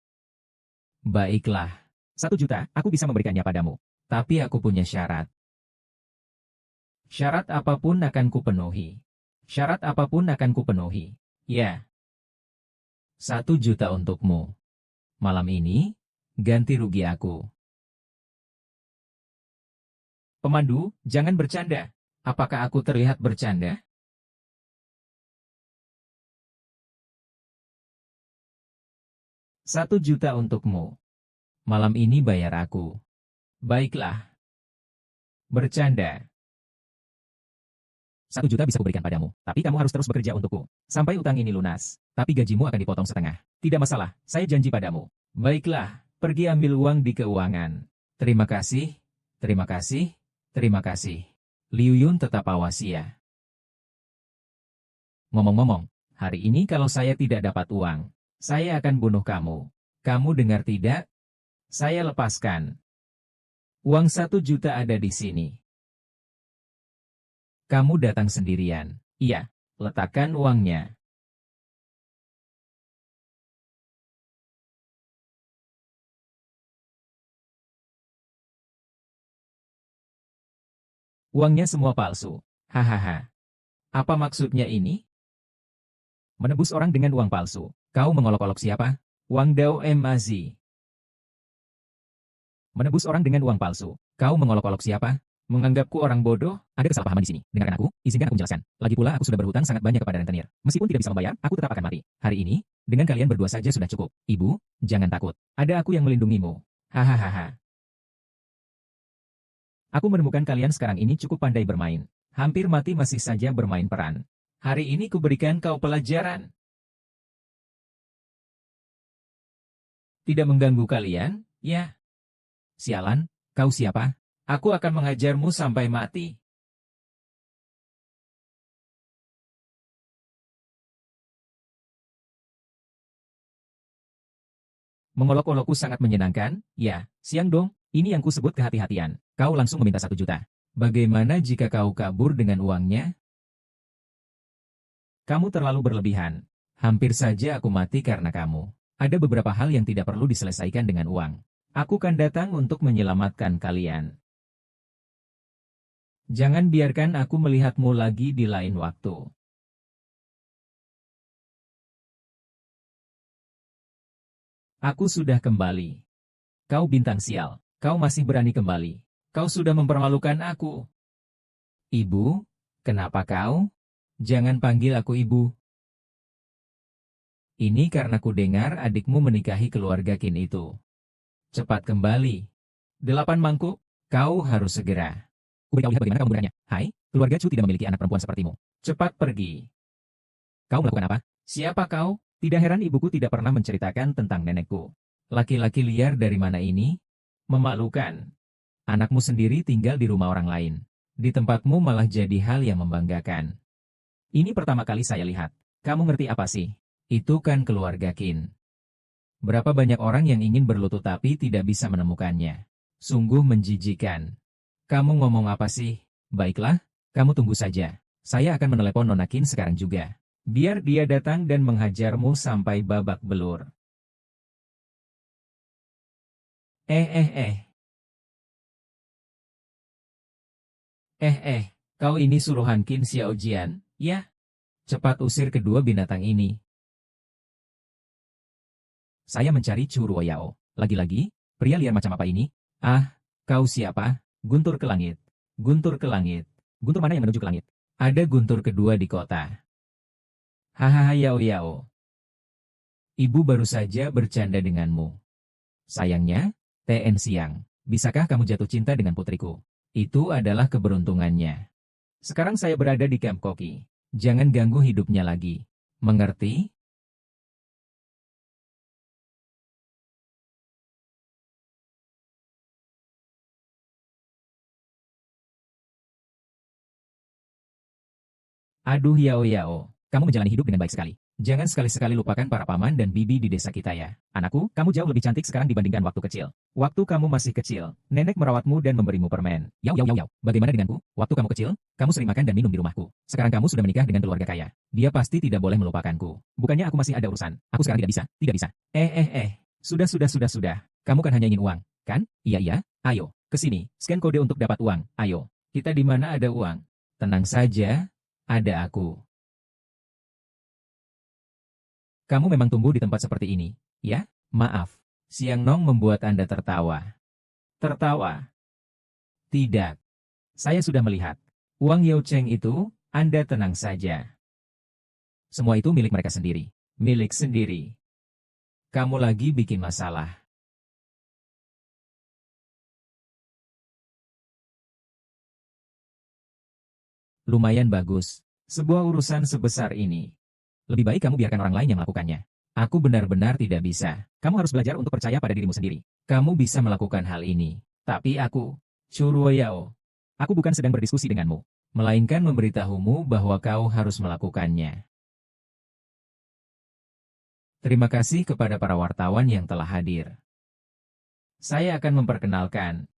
Baiklah. 1 juta, aku bisa memberikannya padamu. Tapi aku punya syarat. Syarat apapun akan kupenuhi. Syarat apapun akan kupenuhi. Ya. 1 juta untukmu. Malam ini, ganti rugi aku. Pemandu, jangan bercanda. Apakah aku terlihat bercanda? 1 juta untukmu. Malam ini bayar aku. Baiklah. Bercanda. 1 juta bisa kuberikan padamu, tapi kamu harus terus bekerja untukku. Sampai utang ini lunas. Tapi gajimu akan dipotong setengah. Tidak masalah, saya janji padamu. Baiklah, pergi ambil uang di keuangan. Terima kasih, terima kasih, terima kasih. Liu Yun tetap awas ya. Ngomong-ngomong, hari ini kalau saya tidak dapat uang, saya akan bunuh kamu. Kamu dengar tidak? Saya lepaskan. Uang 1 juta ada di sini. Kamu datang sendirian. Iya, letakkan uangnya. Uangnya semua palsu. Hahaha. Apa maksudnya ini? Menebus orang dengan uang palsu. Kau mengolok-olok siapa? Wang Dao Mazi. Menebus orang dengan uang palsu. Kau mengolok-olok siapa? Menganggapku orang bodoh? Ada kesalahpahaman di sini. Dengarkan aku, izinkan aku menjelaskan. Lagi pula aku sudah berhutang sangat banyak kepada rentenir. Meskipun tidak bisa membayar, aku tetap akan mati. Hari ini, dengan kalian berdua saja sudah cukup. Ibu, jangan takut. Ada aku yang melindungimu. Hahaha. Aku menemukan kalian sekarang ini cukup pandai bermain. Hampir mati masih saja bermain peran. Hari ini kuberikan kau pelajaran. Tidak mengganggu kalian, ya? Sialan, kau siapa? Aku akan mengajarmu sampai mati. Mengolok-olokku sangat menyenangkan, ya, Siang Dong, ini yang kusebut kehati-hatian. Kau langsung meminta 1 juta. Bagaimana jika kau kabur dengan uangnya? Kamu terlalu berlebihan. Hampir saja aku mati karena kamu. Ada beberapa hal yang tidak perlu diselesaikan dengan uang. Aku kan datang untuk menyelamatkan kalian. Jangan biarkan aku melihatmu lagi di lain waktu. Aku sudah kembali. Kau bintang sial, kau masih berani kembali. Kau sudah mempermalukan aku. Ibu, kenapa kau? Jangan panggil aku ibu. Ini karena ku dengar adikmu menikahi keluarga Qin itu. Cepat kembali. 8 mangkuk, kau harus segera. Kuberitahu lihat bagaimana kamu berani. Hai, keluarga Chu tidak memiliki anak perempuan sepertimu. Cepat pergi. Kau melakukan apa? Siapa kau? Tidak heran ibuku tidak pernah menceritakan tentang nenekku. Laki-laki liar dari mana ini? Memalukan. Anakmu sendiri tinggal di rumah orang lain. Di tempatmu malah jadi hal yang membanggakan. Ini pertama kali saya lihat. Kamu ngerti apa sih? Itu kan keluarga Qin. Berapa banyak orang yang ingin berlutut tapi tidak bisa menemukannya. Sungguh menjijikan. Kamu ngomong apa sih? Baiklah, kamu tunggu saja. Saya akan menelepon Nona Qin sekarang juga. Biar dia datang dan menghajarmu sampai babak belur. Kau ini suruhan Qin Xiaojian, ya? Cepat usir kedua binatang ini. Saya mencari Chu Ruoyao. Lagi-lagi, pria liar macam apa ini? Ah, kau siapa? Guntur ke langit. Guntur ke langit. Guntur mana yang menuju ke langit? Ada guntur kedua di kota. Hahaha yao yao. Ibu baru saja bercanda denganmu. Sayangnya, TN siang. Bisakah kamu jatuh cinta dengan putriku? Itu adalah keberuntungannya. Sekarang saya berada di Camp Koki. Jangan ganggu hidupnya lagi. Mengerti? Aduh Yao Yao, kamu menjalani hidup dengan baik sekali. Jangan sekali-sekali lupakan para paman dan bibi di desa kita ya. Anakku, kamu jauh lebih cantik sekarang dibandingkan waktu kecil. Waktu kamu masih kecil, nenek merawatmu dan memberimu permen. Yau yau yau yau. Bagaimana denganku? Waktu kamu kecil, kamu sering makan dan minum di rumahku. Sekarang kamu sudah menikah dengan keluarga kaya. Dia pasti tidak boleh melupakanku. Bukannya aku masih ada urusan. Aku sekarang tidak bisa, tidak bisa. Sudah. Kamu kan hanya ingin uang, kan? Iya iya. Ayo, ke sini. Scan kode untuk dapat uang. Ayo. Kita di mana ada uang? Tenang saja, ada aku. Kamu memang tumbuh di tempat seperti ini, ya? Maaf, Siang Nong membuat Anda tertawa. Tertawa? Tidak. Saya sudah melihat. Uang Yao Cheng itu, Anda tenang saja. Semua itu milik mereka sendiri. Milik sendiri. Kamu lagi bikin masalah. Lumayan bagus. Sebuah urusan sebesar ini. Lebih baik kamu biarkan orang lain yang melakukannya. Aku benar-benar tidak bisa. Kamu harus belajar untuk percaya pada dirimu sendiri. Kamu bisa melakukan hal ini. Tapi aku, Churuo Yao, aku bukan sedang berdiskusi denganmu, melainkan memberitahumu bahwa kau harus melakukannya. Terima kasih kepada para wartawan yang telah hadir. Saya akan memperkenalkan.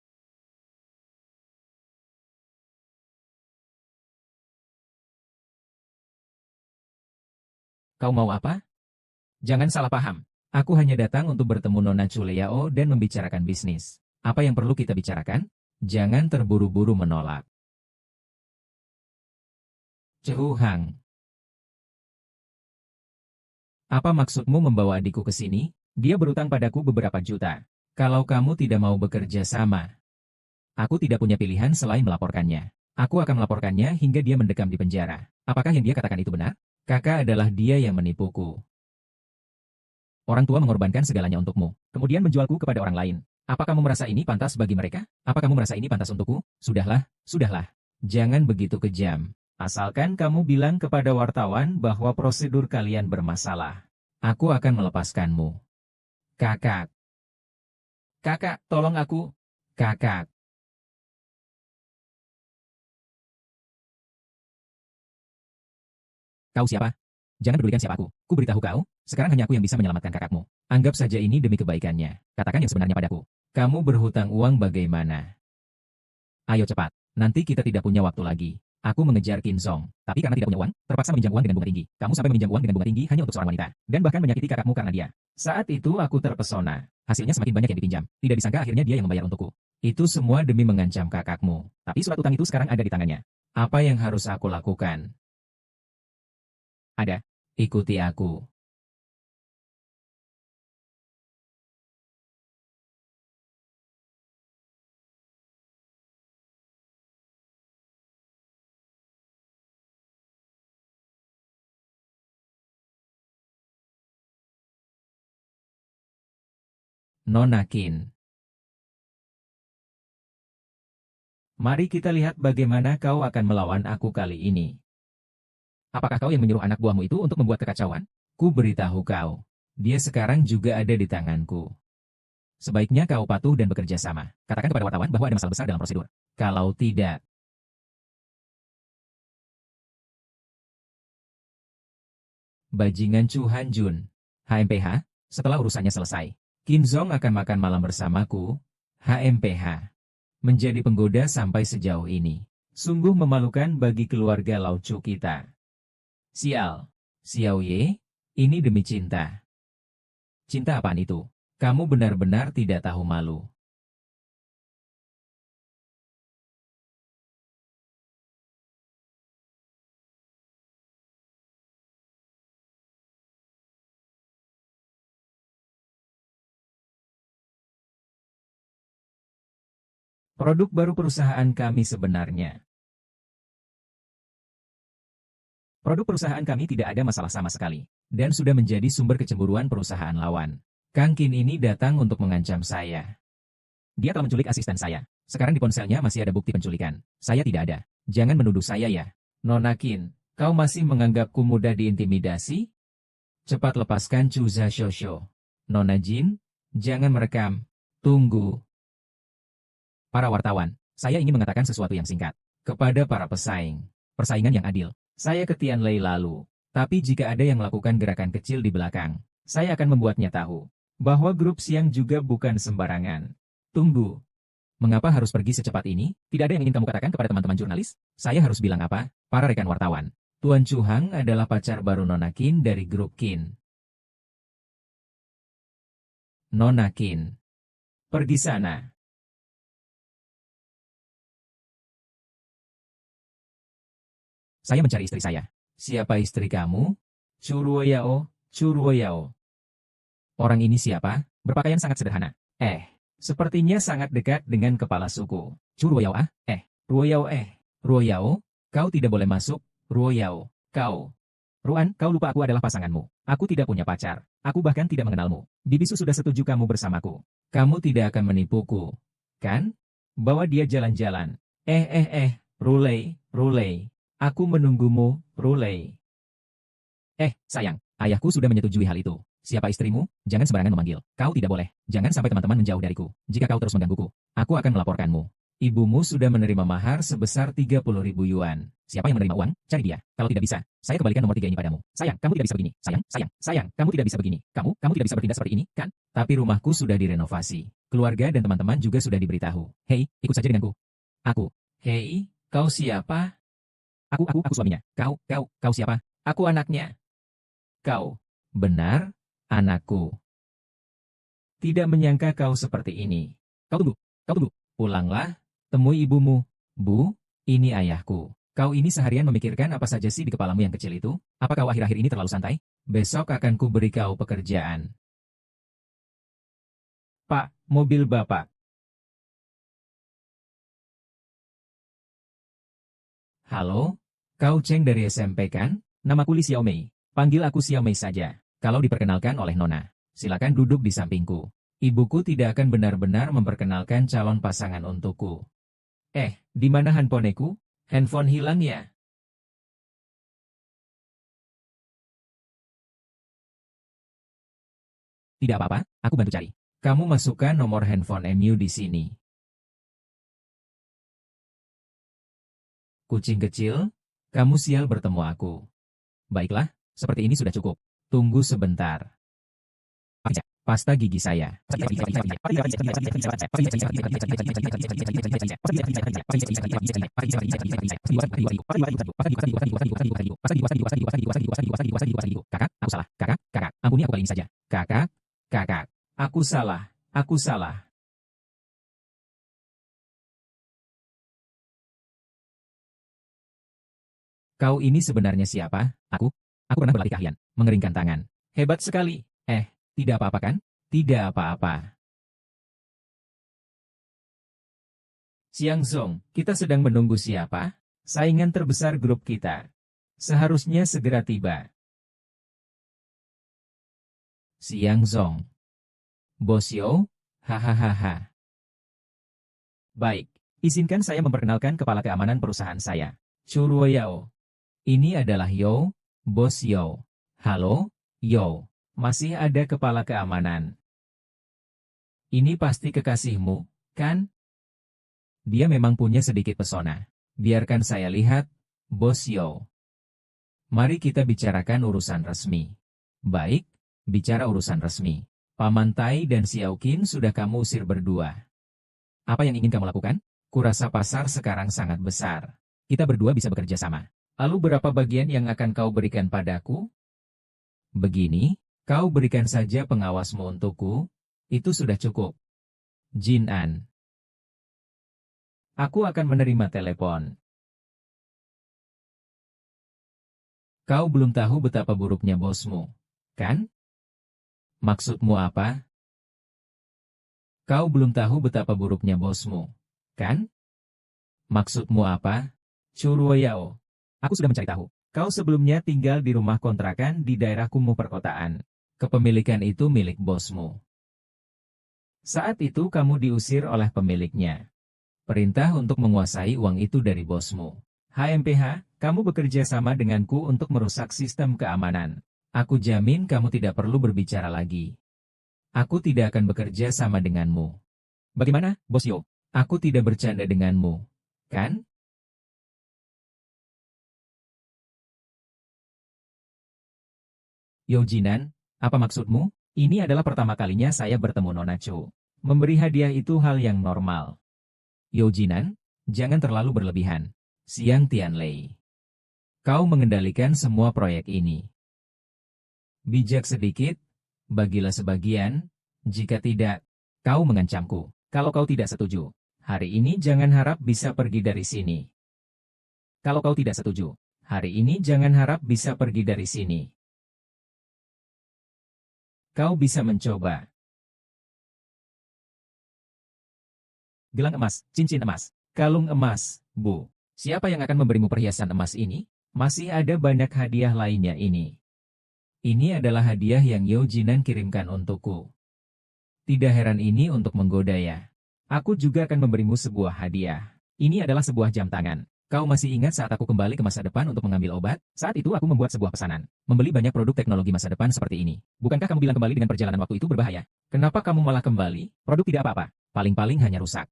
Kau mau apa? Jangan salah paham. Aku hanya datang untuk bertemu Nona Chuleao dan membicarakan bisnis. Apa yang perlu kita bicarakan? Jangan terburu-buru menolak. Cehu Hang, apa maksudmu membawa adikku ke sini? Dia berutang padaku beberapa juta. Kalau kamu tidak mau bekerja sama, aku tidak punya pilihan selain melaporkannya. Aku akan melaporkannya hingga dia mendekam di penjara. Apakah yang dia katakan itu benar? Kakak adalah dia yang menipuku. Orang tua mengorbankan segalanya untukmu, kemudian menjualku kepada orang lain. Apa kamu merasa ini pantas bagi mereka? Apa kamu merasa ini pantas untukku? Sudahlah. Jangan begitu kejam. Asalkan kamu bilang kepada wartawan bahwa prosedur kalian bermasalah. Aku akan melepaskanmu. Kakak. Kakak, tolong aku. Kakak. Kau siapa? Jangan pedulikan siapa aku. Ku beritahu kau, sekarang hanya aku yang bisa menyelamatkan kakakmu. Anggap saja ini demi kebaikannya. Katakan yang sebenarnya padaku. Kamu berhutang uang bagaimana? Ayo cepat. Nanti kita tidak punya waktu lagi. Aku mengejar Qin Song, tapi karena tidak punya uang, terpaksa meminjam uang dengan bunga tinggi. Kamu sampai meminjam uang dengan bunga tinggi hanya untuk seorang wanita, dan bahkan menyakiti kakakmu karena dia. Saat itu aku terpesona. Hasilnya semakin banyak yang dipinjam. Tidak disangka akhirnya dia yang membayar untukku. Itu semua demi mengancam kakakmu. Tapi surat utang itu sekarang ada di tangannya. Apa yang harus aku lakukan? Ada. Ikuti aku. Nona Qin. Mari kita lihat bagaimana kau akan melawan aku kali ini. Apakah kau yang menyuruh anak buahmu itu untuk membuat kekacauan? Ku beritahu kau. Dia sekarang juga ada di tanganku. Sebaiknya kau patuh dan bekerja sama. Katakan kepada wartawan bahwa ada masalah besar dalam prosedur. Kalau tidak, bajingan Chu Hanjun, HMPH, setelah urusannya selesai, Kim Zong akan makan malam bersamaku, HMPH. Menjadi penggoda sampai sejauh ini. Sungguh memalukan bagi keluarga Lau Chu kita. Sial. Xiao Ye, ini demi cinta. Cinta apaan itu? Kamu benar-benar tidak tahu malu. Produk baru perusahaan kami sebenarnya. Produk perusahaan kami tidak ada masalah sama sekali, dan sudah menjadi sumber kecemburuan perusahaan lawan. Kang Qin ini datang untuk mengancam saya. Dia telah menculik asisten saya. Sekarang di ponselnya masih ada bukti penculikan. Saya tidak ada. Jangan menuduh saya ya. Nona Qin, kau masih menganggapku mudah diintimidasi? Cepat lepaskan Chu Shosho. Nona Jin, jangan merekam. Tunggu. Para wartawan, saya ingin mengatakan sesuatu yang singkat. Kepada para pesaing. Persaingan yang adil. Saya ke Tian Lei lalu. Tapi jika ada yang melakukan gerakan kecil di belakang, saya akan membuatnya tahu bahwa grup Siang juga bukan sembarangan. Tunggu. Mengapa harus pergi secepat ini? Tidak ada yang ingin kamu katakan kepada teman-teman jurnalis? Saya harus bilang apa? Para rekan wartawan. Tuan Chu Hang adalah pacar baru Nona Qin dari grup Qin. Nona Qin. Pergi sana. Saya mencari istri saya. Siapa istri kamu? Chu Ruoyao. Orang ini siapa? Berpakaian sangat sederhana. Sepertinya sangat dekat dengan kepala suku. Chu Ruoyao Ruoyao, kau tidak boleh masuk. Ruoyao, kau. Ruan, kau lupa aku adalah pasanganmu. Aku tidak punya pacar. Aku bahkan tidak mengenalmu. Bibisu sudah setuju kamu bersamaku. Kamu tidak akan menipuku. Kan? Bawa dia jalan-jalan. Rulei. Aku menunggumu, Rulei. Sayang, ayahku sudah menyetujui hal itu. Siapa istrimu? Jangan sembarangan memanggil. Kau tidak boleh. Jangan sampai teman-teman menjauh dariku. Jika kau terus menggangguku, aku akan melaporkanmu. Ibumu sudah menerima mahar sebesar 30.000 yuan. Siapa yang menerima uang? Cari dia. Kalau tidak bisa, saya kembalikan nomor 3 ini padamu. Sayang, kamu tidak bisa begini. Sayang, kamu tidak bisa begini. Kamu tidak bisa bertindak seperti ini, kan? Tapi rumahku sudah direnovasi. Keluarga dan teman-teman juga sudah diberitahu. Hei, ikut saja denganku. Aku. Hei, kau siapa? Aku suaminya. Kau siapa? Aku anaknya. Kau. Benar, anakku. Tidak menyangka kau seperti ini. Kau tunggu. Pulanglah, temui ibumu. Bu, ini ayahku. Kau ini seharian memikirkan apa saja sih di kepalamu yang kecil itu? Apa kau akhir-akhir ini terlalu santai? Besok akan ku beri kau pekerjaan. Pak, mobil Bapak. Halo? Kau Cheng dari SMP kan? Namaku Li Xiaomei. Panggil aku Xiaomei saja. Kalau diperkenalkan oleh Nona, silakan duduk di sampingku. Ibuku tidak akan benar-benar memperkenalkan calon pasangan untukku. Di mana handphoneku? Handphone hilang ya? Tidak apa-apa, aku bantu cari. Kamu masukkan nomor handphone MU di sini. Kucing kecil, kamu sial bertemu aku. Baiklah, seperti ini sudah cukup. Tunggu sebentar. Pasta gigi saya. Kakak, aku salah. Kakak, ampuni aku kali ini saja. Kakak, aku salah. Kau ini sebenarnya siapa? Aku pernah berlatih keahlian, mengeringkan tangan. Hebat sekali. Tidak apa-apa kan? Tidak apa-apa. Siang Zong, kita sedang menunggu siapa? Saingan terbesar grup kita. Seharusnya segera tiba. Siang Zong. Bos Yo, hahaha. Baik, izinkan saya memperkenalkan kepala keamanan perusahaan saya. Chu Ruoyao. Ini adalah Yo, Bos Yo. Halo, Yo. Masih ada kepala keamanan. Ini pasti kekasihmu, kan? Dia memang punya sedikit pesona. Biarkan saya lihat, Bos Yo. Mari kita bicarakan urusan resmi. Baik, bicara urusan resmi. Paman Tai dan Xiao Qin sudah kamu usir berdua. Apa yang ingin kamu lakukan? Kurasa pasar sekarang sangat besar. Kita berdua bisa bekerja sama. Lalu berapa bagian yang akan kau berikan padaku? Begini, kau berikan saja pengawasmu untukku, itu sudah cukup. Jin An. Aku akan menerima telepon. Kau belum tahu betapa buruknya bosmu, kan? Maksudmu apa? Kau belum tahu betapa buruknya bosmu, kan? Maksudmu apa? Churuoyao. Aku sudah mencari tahu. Kau sebelumnya tinggal di rumah kontrakan di daerah kumuh perkotaan. Kepemilikan itu milik bosmu. Saat itu kamu diusir oleh pemiliknya. Perintah untuk menguasai uang itu dari bosmu. HMPH, kamu bekerja sama denganku untuk merusak sistem keamanan. Aku jamin kamu tidak perlu berbicara lagi. Aku tidak akan bekerja sama denganmu. Bagaimana, Bos Yo? Aku tidak bercanda denganmu, kan? Yo Jinan, apa maksudmu? Ini adalah pertama kalinya saya bertemu Nona Cho. Memberi hadiah itu hal yang normal. Yo Jinan, jangan terlalu berlebihan. Siang Tianlei. Kau mengendalikan semua proyek ini. Bijak sedikit, bagilah sebagian, jika tidak, kau mengancamku. Kalau kau tidak setuju, hari ini jangan harap bisa pergi dari sini. Kalau kau tidak setuju, hari ini jangan harap bisa pergi dari sini. Kau bisa mencoba. Gelang emas, cincin emas, kalung emas, Bu. Siapa yang akan memberimu perhiasan emas ini? Masih ada banyak hadiah lainnya ini. Ini adalah hadiah yang Yo Jinan kirimkan untukku. Tidak heran ini untuk menggoda ya. Aku juga akan memberimu sebuah hadiah. Ini adalah sebuah jam tangan. Kau masih ingat saat aku kembali ke masa depan untuk mengambil obat? Saat itu aku membuat sebuah pesanan. Membeli banyak produk teknologi masa depan seperti ini. Bukankah kamu bilang kembali dengan perjalanan waktu itu berbahaya? Kenapa kamu malah kembali? Produk tidak apa-apa. Paling-paling hanya rusak.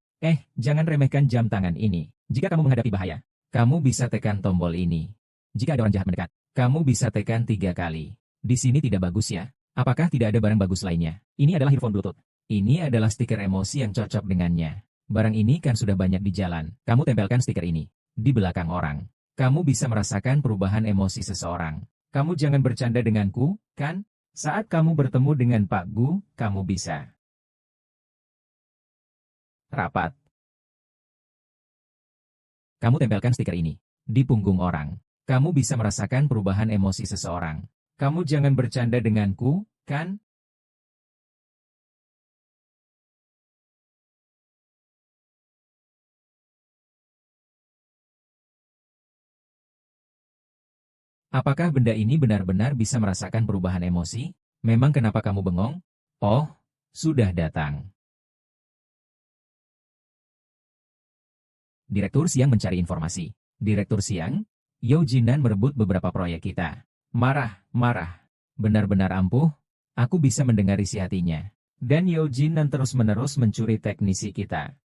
Jangan remehkan jam tangan ini. Jika kamu menghadapi bahaya, kamu bisa tekan tombol ini. Jika ada orang jahat mendekat, kamu bisa tekan 3 kali. Di sini tidak bagus ya? Apakah tidak ada barang bagus lainnya? Ini adalah earphone Bluetooth. Ini adalah stiker emosi yang cocok dengannya. Barang ini kan sudah banyak di jalan. Kamu tempelkan stiker ini di belakang orang. Kamu bisa merasakan perubahan emosi seseorang. Kamu jangan bercanda denganku, kan? Saat kamu bertemu dengan Pak Gu, kamu bisa rapat. Kamu tempelkan stiker ini di punggung orang. Kamu bisa merasakan perubahan emosi seseorang. Kamu jangan bercanda denganku, kan? Apakah benda ini benar-benar bisa merasakan perubahan emosi? Memang kenapa kamu bengong? Oh, sudah datang. Direktur Siang mencari informasi. Direktur Siang, Yo Jinan merebut beberapa proyek kita. Marah, marah. Benar-benar ampuh, aku bisa mendengar isi hatinya. Dan Yo Jinan terus-menerus mencuri teknisi kita.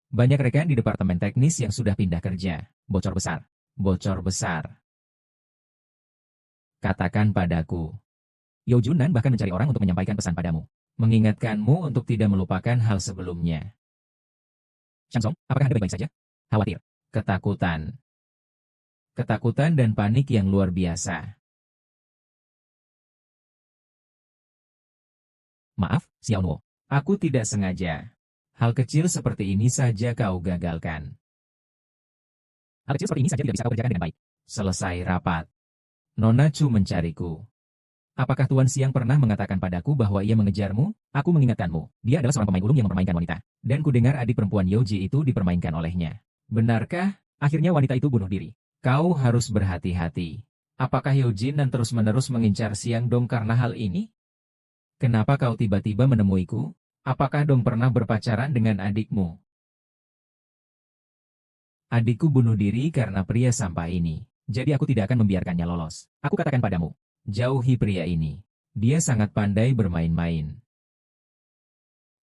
Banyak rekan di departemen teknis yang sudah pindah kerja. Bocor besar. Bocor besar. Katakan padaku. Yo Junan bahkan mencari orang untuk menyampaikan pesan padamu. Mengingatkanmu untuk tidak melupakan hal sebelumnya. Shansong, apakah Anda baik-baik saja? Khawatir. Ketakutan. Ketakutan dan panik yang luar biasa. Maaf, Xiaonuo. Aku tidak sengaja. Hal kecil seperti ini saja kau gagalkan. Hal kecil seperti ini saja tidak bisa kau kerjakan dengan baik. Selesai rapat. Nona Chu mencariku. Apakah Tuan Siang pernah mengatakan padaku bahwa ia mengejarmu? Aku mengingatkanmu. Dia adalah seorang pemain ulung yang mempermainkan wanita. Dan kudengar adik perempuan Yoji itu dipermainkan olehnya. Benarkah? Akhirnya wanita itu bunuh diri. Kau harus berhati-hati. Apakah Yojinan terus-menerus mengincar Siang Dong karena hal ini? Kenapa kau tiba-tiba menemuiku? Apakah Dong pernah berpacaran dengan adikmu? Adikku bunuh diri karena pria sampah ini. Jadi aku tidak akan membiarkannya lolos. Aku katakan padamu. Jauhi pria ini. Dia sangat pandai bermain-main.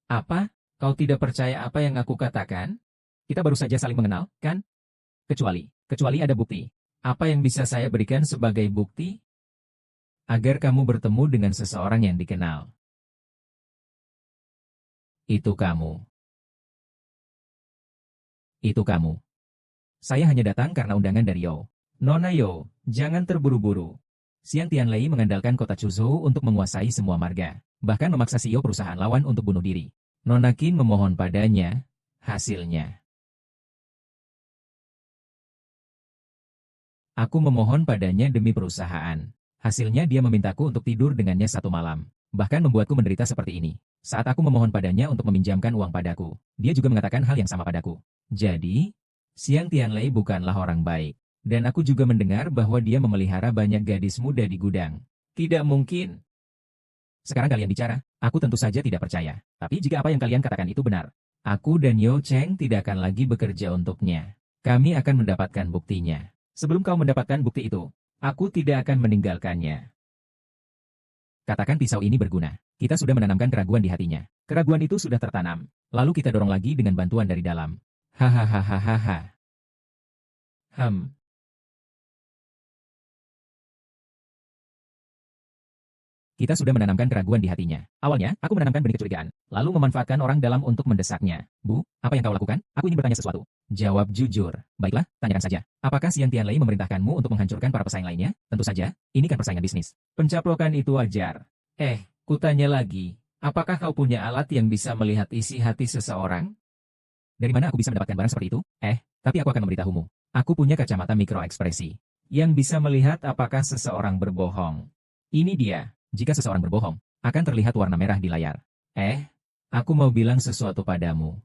Apa? Kau tidak percaya apa yang aku katakan? Kita baru saja saling mengenal, kan? Kecuali ada bukti. Apa yang bisa saya berikan sebagai bukti? Agar kamu bertemu dengan seseorang yang dikenal. Itu kamu. Itu kamu. Saya hanya datang karena undangan dari Yo. Nona Yo, jangan terburu-buru. Siang Tianlei mengandalkan kota Chuzhou untuk menguasai semua marga, bahkan memaksa CEO perusahaan lawan untuk bunuh diri. Nona Qin memohon padanya, hasilnya. Aku memohon padanya demi perusahaan. Hasilnya dia memintaku untuk tidur dengannya 1 malam, bahkan membuatku menderita seperti ini. Saat aku memohon padanya untuk meminjamkan uang padaku, dia juga mengatakan hal yang sama padaku. Jadi, Xiang Tianlei bukanlah orang baik. Dan aku juga mendengar bahwa dia memelihara banyak gadis muda di gudang. Tidak mungkin. Sekarang kalian bicara, aku tentu saja tidak percaya. Tapi jika apa yang kalian katakan itu benar, aku dan Yo Cheng tidak akan lagi bekerja untuknya. Kami akan mendapatkan buktinya. Sebelum kau mendapatkan bukti itu, aku tidak akan meninggalkannya. Katakan pisau ini berguna. Kita sudah menanamkan keraguan di hatinya. Keraguan itu sudah tertanam. Lalu kita dorong lagi dengan bantuan dari dalam. Hahaha. Kita sudah menanamkan keraguan di hatinya. Awalnya, aku menanamkan benih kecurigaan, lalu memanfaatkan orang dalam untuk mendesaknya. Bu, apa yang kau lakukan? Aku ingin bertanya sesuatu. Jawab jujur. Baiklah, tanyakan saja. Apakah Xiang Tianlei memerintahkanmu untuk menghancurkan para pesaing lainnya? Tentu saja, ini kan persaingan bisnis. Pencaplokan itu wajar. Kutanya lagi. Apakah kau punya alat yang bisa melihat isi hati seseorang? Dari mana aku bisa mendapatkan barang seperti itu? Tapi aku akan memberitahumu. Aku punya kacamata mikroekspresi yang bisa melihat apakah seseorang berbohong. Ini dia. Jika seseorang berbohong, akan terlihat warna merah di layar. Aku mau bilang sesuatu padamu.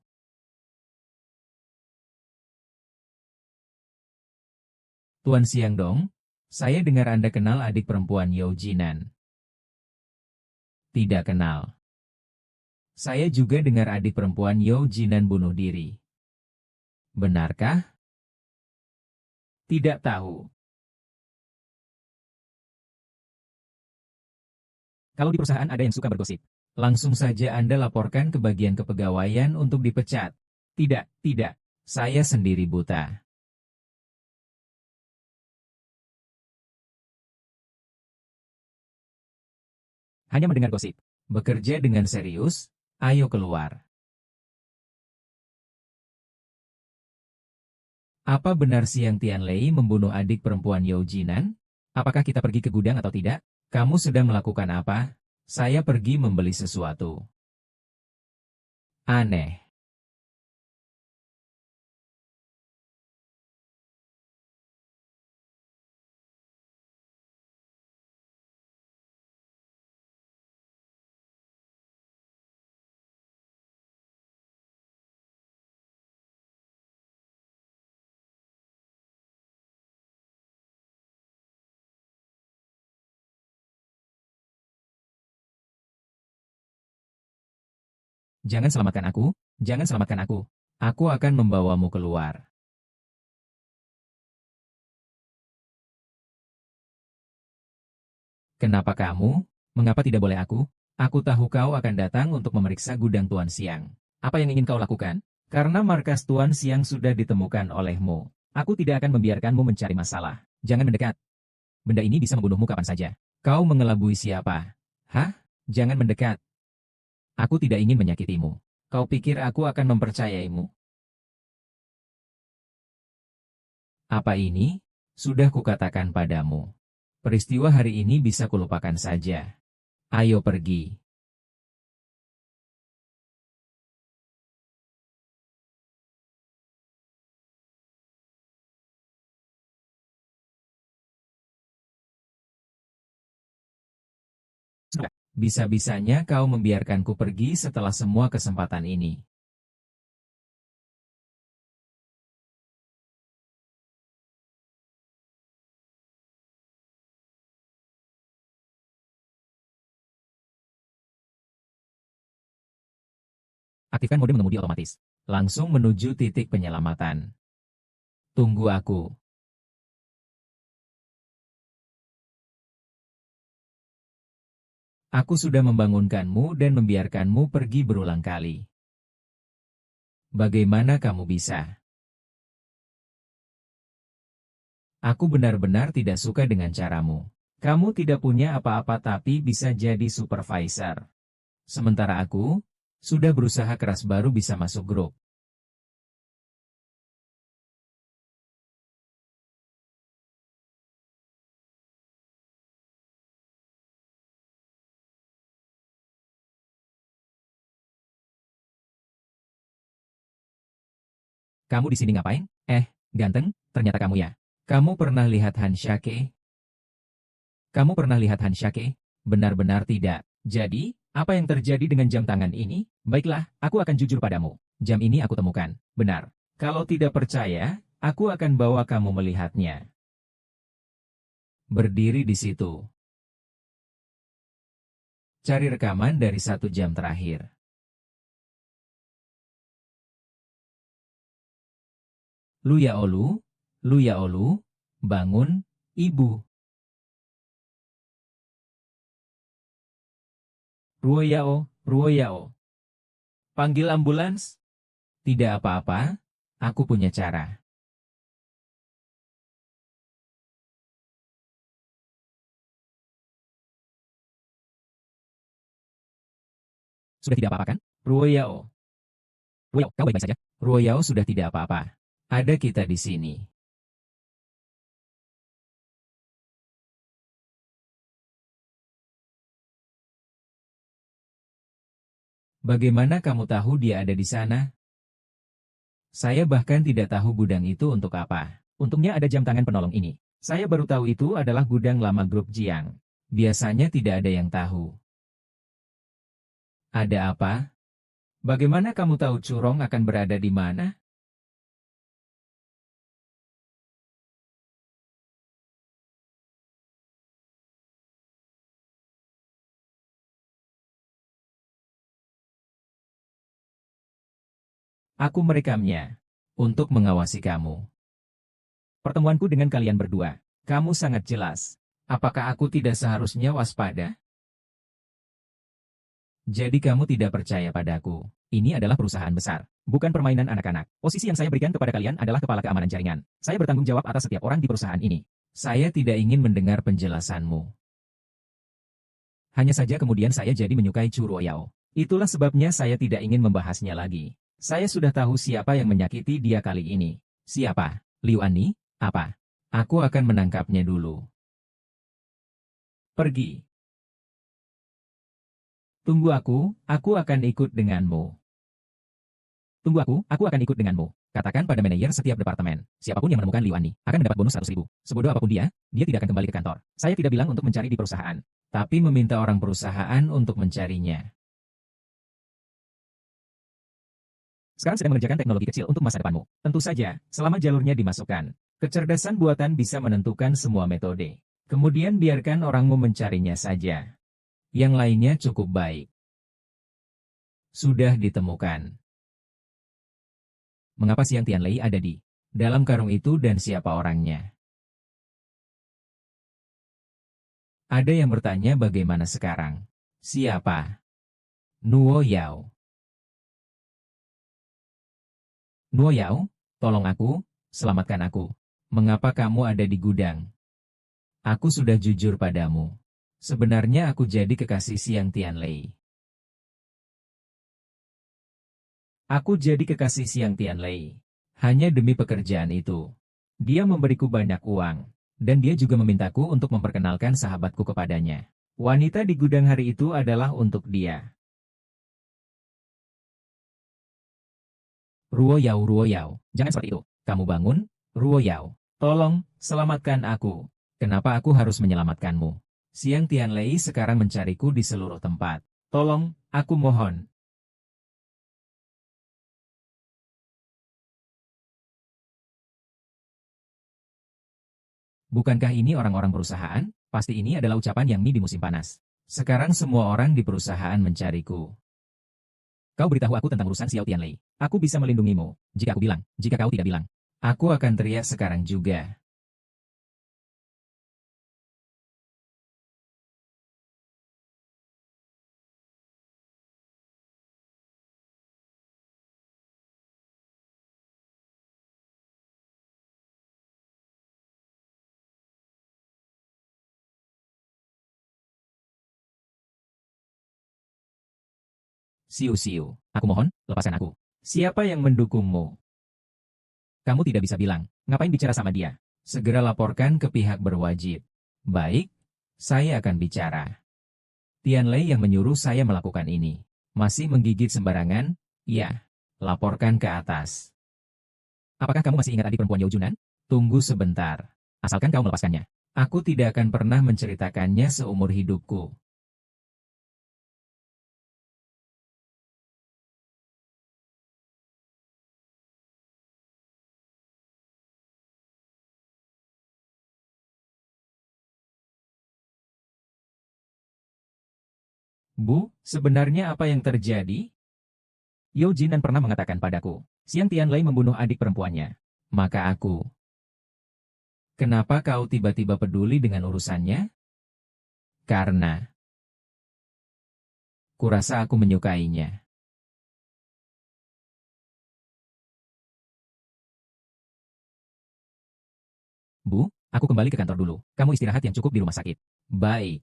Tuan Xiangdong, saya dengar Anda kenal adik perempuan Yao Jinan. Tidak kenal. Saya juga dengar adik perempuan Yao Jinan bunuh diri. Benarkah? Tidak tahu. Kalau di perusahaan ada yang suka bergosip, langsung saja Anda laporkan ke bagian kepegawaian untuk dipecat. Tidak. Saya sendiri buta. Hanya mendengar gosip. Bekerja dengan serius, ayo keluar. Apa benar Xiang Tianlei membunuh adik perempuan Yao Jinan? Apakah kita pergi ke gudang atau tidak? Kamu sedang melakukan apa? Saya pergi membeli sesuatu. Aneh. Jangan selamatkan aku, jangan selamatkan aku. Aku akan membawamu keluar. Kenapa kamu? Mengapa tidak boleh aku? Aku tahu kau akan datang untuk memeriksa gudang Tuan Siang. Apa yang ingin kau lakukan? Karena markas Tuan Siang sudah ditemukan olehmu. Aku tidak akan membiarkanmu mencari masalah. Jangan mendekat. Benda ini bisa membunuhmu kapan saja. Kau mengelabui siapa? Hah? Jangan mendekat. Aku tidak ingin menyakitimu. Kau pikir aku akan mempercayaimu? Apa ini? Sudah kukatakan padamu. Peristiwa hari ini bisa kulupakan saja. Ayo pergi. Sudah. Bisa-bisanya kau membiarkanku pergi setelah semua kesempatan ini. Aktifkan mode mengemudi otomatis. Langsung menuju titik penyelamatan. Tunggu aku. Aku sudah membangunkanmu dan membiarkanmu pergi berulang kali. Bagaimana kamu bisa? Aku benar-benar tidak suka dengan caramu. Kamu tidak punya apa-apa tapi bisa jadi supervisor. Sementara aku, sudah berusaha keras baru bisa masuk grup. Kamu di sini ngapain? Ganteng, ternyata kamu ya. Kamu pernah lihat Han Shake? Kamu pernah lihat Han Shake? Benar-benar tidak. Jadi, Apa yang terjadi dengan jam tangan ini? Baiklah, aku akan jujur padamu. Jam ini aku temukan. Benar. Kalau tidak percaya, aku akan bawa kamu melihatnya. Berdiri di situ. Cari rekaman dari 1 jam terakhir. Luya Olu, bangun, ibu. Ruoyao. Panggil ambulans? Tidak apa-apa, aku punya cara. Sudah tidak apa-apa kan? Ruoyao, kau baik-baik saja? Ruoyao sudah tidak apa-apa. Ada kita di sini. Bagaimana kamu tahu dia ada di sana? Saya bahkan tidak tahu gudang itu untuk apa. Untungnya ada jam tangan penolong ini. Saya baru tahu itu adalah gudang lama grup Jiang. Biasanya tidak ada yang tahu. Ada apa? Bagaimana kamu tahu Curong akan berada di mana? Aku merekamnya. Untuk mengawasi kamu. Pertemuanku dengan kalian berdua. Kamu sangat jelas. Apakah aku tidak seharusnya waspada? Jadi kamu tidak percaya padaku. Ini adalah perusahaan besar, bukan permainan anak-anak. Posisi yang saya berikan kepada kalian adalah kepala keamanan jaringan. Saya bertanggung jawab atas setiap orang di perusahaan ini. Saya tidak ingin mendengar penjelasanmu. Hanya saja kemudian saya jadi menyukai Chu Ruoyao. Itulah sebabnya saya tidak ingin membahasnya lagi. Saya sudah tahu siapa yang menyakiti dia kali ini. Siapa? Liu Anni? Apa? Aku akan menangkapnya dulu. Pergi. Tunggu aku akan ikut denganmu. Tunggu aku akan ikut denganmu. Katakan pada manajer setiap departemen, siapapun yang menemukan Liu Anni akan mendapat bonus 100.000. Sebodoh apapun dia tidak akan kembali ke kantor. Saya tidak bilang untuk mencari di perusahaan, tapi meminta orang perusahaan untuk mencarinya. Sekarang sedang mengerjakan teknologi kecil untuk masa depanmu. Tentu saja, selama jalurnya dimasukkan. Kecerdasan buatan bisa menentukan semua metode. Kemudian biarkan orangmu mencarinya saja. Yang lainnya cukup baik. Sudah ditemukan. Mengapa Xiang Tianlei ada di dalam karung itu dan siapa orangnya? Ada yang bertanya bagaimana sekarang. Siapa? Nuo Yao. Nuo Yao, tolong aku, selamatkan aku. Mengapa kamu ada di gudang? Aku sudah jujur padamu. Sebenarnya aku jadi kekasih Xiang Tianlei. Aku jadi kekasih Xiang Tianlei. Hanya demi pekerjaan itu. Dia memberiku banyak uang. Dan dia juga memintaku untuk memperkenalkan sahabatku kepadanya. Wanita di gudang hari itu adalah untuk dia. Ruo Yao. Jangan seperti itu. Kamu bangun, Ruo Yao. Tolong, selamatkan aku. Kenapa aku harus menyelamatkanmu? Xiang Tianlei sekarang mencariku di seluruh tempat. Tolong, aku mohon. Bukankah ini orang-orang perusahaan? Pasti ini adalah ucapan yang Mi di musim panas. Sekarang semua orang di perusahaan mencariku. Kau beritahu aku tentang urusan Xiao Tianlei. Aku bisa melindungimu, jika aku bilang, jika kau tidak bilang. Aku akan teriak sekarang juga. Siu, aku mohon, lepaskan aku. Siapa yang mendukungmu? Kamu tidak bisa bilang, ngapain bicara sama dia? Segera laporkan ke pihak berwajib. Baik, saya akan bicara. Tianlei yang menyuruh saya melakukan ini. Masih menggigit sembarangan? Ya. Laporkan ke atas. Apakah kamu masih ingat adik perempuan Yao Junan? Tunggu sebentar. Asalkan kau melepaskannya. Aku tidak akan pernah menceritakannya seumur hidupku. Bu, sebenarnya apa yang terjadi? Yao Jinan pernah mengatakan padaku, Xiang Tianlei membunuh adik perempuannya. Maka aku, kenapa kau tiba-tiba peduli dengan urusannya? Karena, kurasa aku menyukainya. Bu, aku kembali ke kantor dulu. Kamu istirahat yang cukup di rumah sakit. Baik.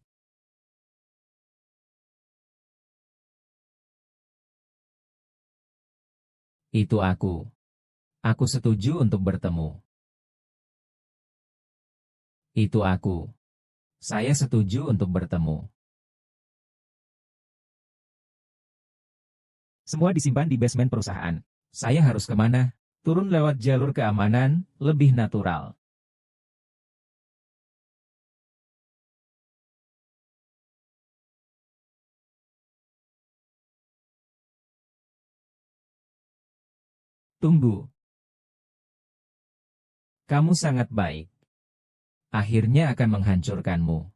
Itu aku. Aku setuju untuk bertemu. Itu aku. Saya setuju untuk bertemu. Semua disimpan di basement perusahaan. Saya harus kemana? Turun lewat jalur keamanan, lebih natural. Tunggu. Kamu sangat baik. Akhirnya akan menghancurkanmu.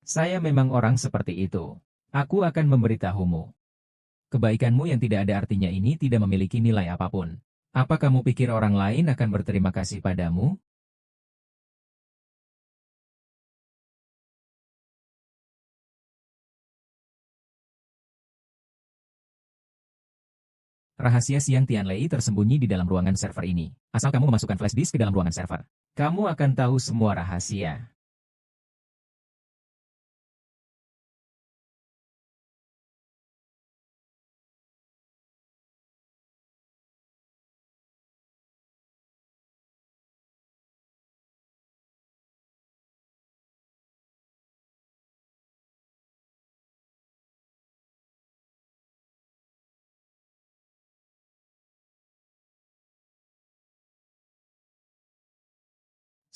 Saya memang orang seperti itu. Aku akan memberitahumu. Kebaikanmu yang tidak ada artinya ini tidak memiliki nilai apapun. Apa kamu pikir orang lain akan berterima kasih padamu? Rahasia Siang Tianlei tersembunyi di dalam ruangan server ini. Asal kamu memasukkan flash disk ke dalam ruangan server, kamu akan tahu semua rahasia.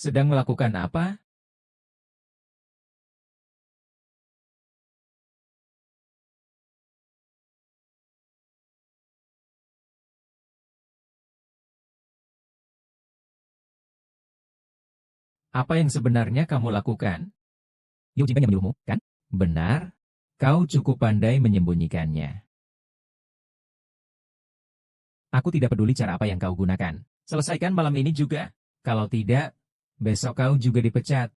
Sedang melakukan apa? Apa yang sebenarnya kamu lakukan? Yu Jingwen yang menyuruhmu, kan? Benar. Kau cukup pandai menyembunyikannya. Aku tidak peduli cara apa yang kau gunakan. Selesaikan malam ini juga. Kalau tidak, besok kau juga dipecat.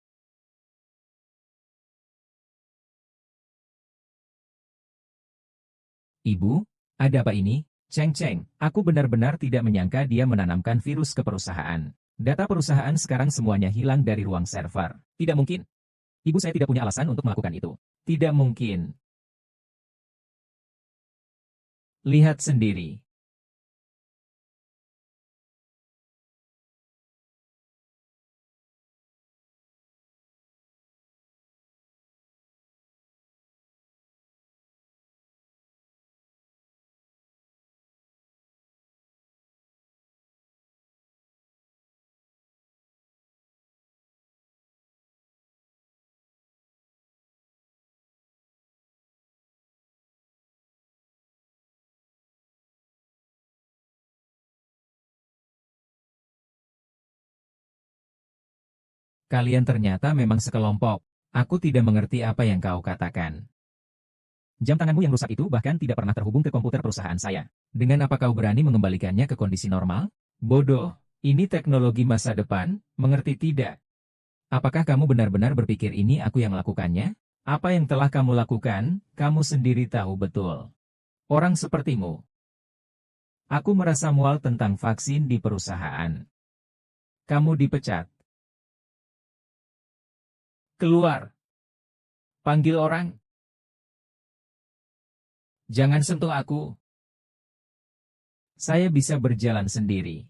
Ibu, ada apa ini? Cheng, aku benar-benar tidak menyangka dia menanamkan virus ke perusahaan. Data perusahaan sekarang semuanya hilang dari ruang server. Tidak mungkin. Ibu saya tidak punya alasan untuk melakukan itu. Tidak mungkin. Lihat sendiri. Kalian ternyata memang sekelompok. Aku tidak mengerti apa yang kau katakan. Jam tanganmu yang rusak itu bahkan tidak pernah terhubung ke komputer perusahaan saya. Dengan apa kau berani mengembalikannya ke kondisi normal? Bodoh. Ini teknologi masa depan, mengerti tidak? Apakah kamu benar-benar berpikir ini aku yang melakukannya? Apa yang telah kamu lakukan, kamu sendiri tahu betul. Orang sepertimu. Aku merasa mual tentang vaksin di perusahaan. Kamu dipecat. Keluar. Panggil orang. Jangan sentuh aku. Saya bisa berjalan sendiri.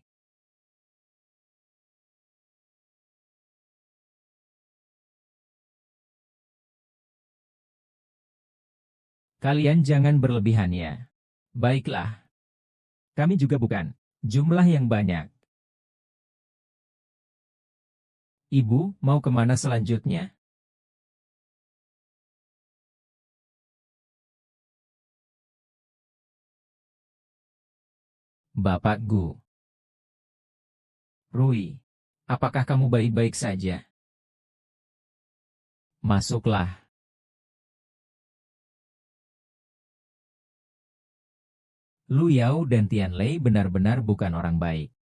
Kalian jangan berlebihan ya. Baiklah. Kami juga bukan. Jumlah yang banyak. Ibu, mau kemana selanjutnya? Bapak Gu. Rui. Apakah kamu baik-baik saja? Masuklah. Lu Yao dan Tian Lei benar-benar bukan orang baik.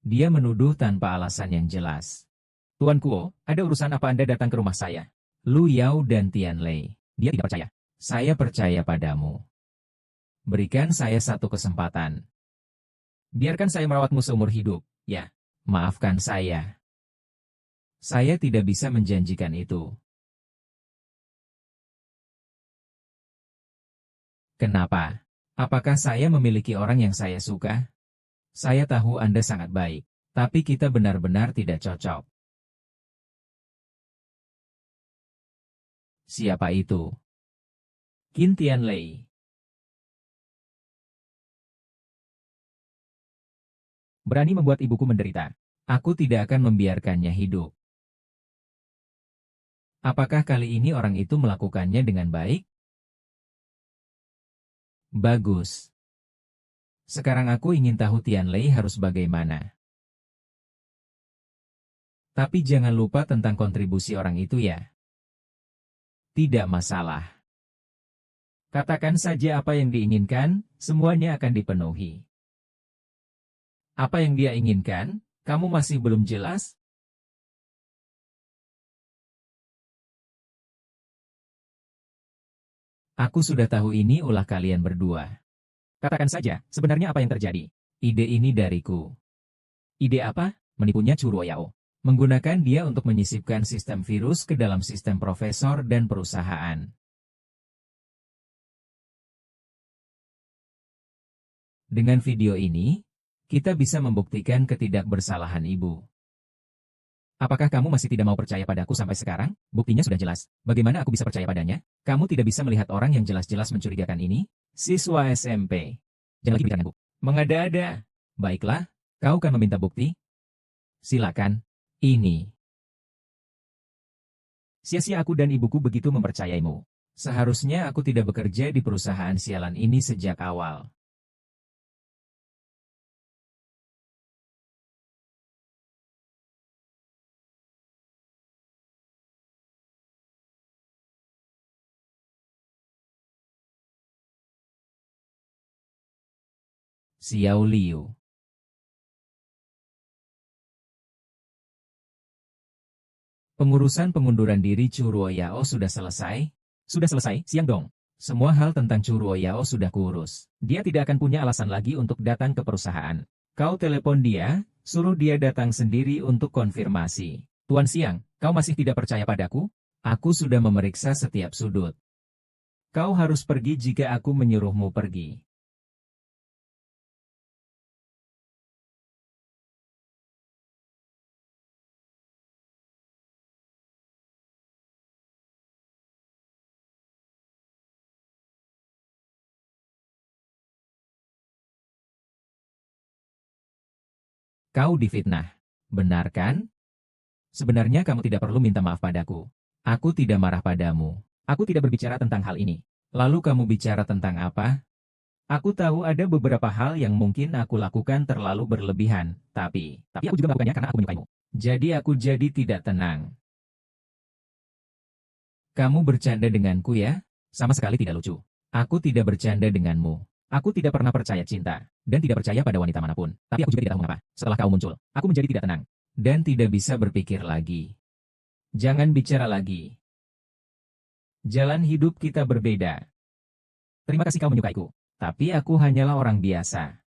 Dia menuduh tanpa alasan yang jelas. Tuan Kuo, ada urusan apa Anda datang ke rumah saya? Lu Yao dan Tian Lei. Dia tidak percaya. Saya percaya padamu. Berikan saya satu kesempatan. Biarkan saya merawatmu seumur hidup, ya. Maafkan saya. Saya tidak bisa menjanjikan itu. Kenapa? Apakah saya memiliki orang yang saya suka? Saya tahu Anda sangat baik, tapi kita benar-benar tidak cocok. Siapa itu? Qin Tianlei. Berani membuat ibuku menderita. Aku tidak akan membiarkannya hidup. Apakah kali ini orang itu melakukannya dengan baik? Bagus. Sekarang aku ingin tahu Tianlei harus bagaimana. Tapi jangan lupa tentang kontribusi orang itu ya. Tidak masalah. Katakan saja apa yang diinginkan, semuanya akan dipenuhi. Apa yang dia inginkan? Kamu masih belum jelas? Aku sudah tahu ini ulah kalian berdua. Katakan saja, sebenarnya apa yang terjadi? Ide ini dariku. Ide apa? Menipunya Churuo Yao. Menggunakan dia untuk menyisipkan sistem virus ke dalam sistem profesor dan perusahaan. Dengan video ini, kita bisa membuktikan ketidakbersalahan ibu. Apakah kamu masih tidak mau percaya padaku sampai sekarang? Buktinya sudah jelas. Bagaimana aku bisa percaya padanya? Kamu tidak bisa melihat orang yang jelas-jelas mencurigakan ini? Siswa SMP. Jangan lagi bicara dengan Bu. Mengada-ada. Baiklah, kau kan meminta bukti? Silakan. Ini. Sia-sia aku dan ibuku begitu mempercayaimu. Seharusnya aku tidak bekerja di perusahaan sialan ini sejak awal. Xiao Liu. Pengurusan pengunduran diri Churuo Yao sudah selesai? Sudah selesai, siang dong. Semua hal tentang Churuo Yao sudah kurus. Dia tidak akan punya alasan lagi untuk datang ke perusahaan. Kau telepon dia, suruh dia datang sendiri untuk konfirmasi. Tuan Siang, kau masih tidak percaya padaku? Aku sudah memeriksa setiap sudut. Kau harus pergi jika aku menyuruhmu pergi. Kau difitnah. Benar kan? Sebenarnya kamu tidak perlu minta maaf padaku. Aku tidak marah padamu. Aku tidak berbicara tentang hal ini. Lalu kamu bicara tentang apa? Aku tahu ada beberapa hal yang mungkin aku lakukan terlalu berlebihan, tapi aku juga melakukannya karena aku menyukaimu. Jadi aku jadi tidak tenang. Kamu bercanda denganku ya? Sama sekali tidak lucu. Aku tidak bercanda denganmu. Aku tidak pernah percaya cinta, dan tidak percaya pada wanita manapun. Tapi aku juga tidak tahu mengapa. Setelah kau muncul, aku menjadi tidak tenang. Dan tidak bisa berpikir lagi. Jangan bicara lagi. Jalan hidup kita berbeda. Terima kasih kau menyukaiku. Tapi aku hanyalah orang biasa.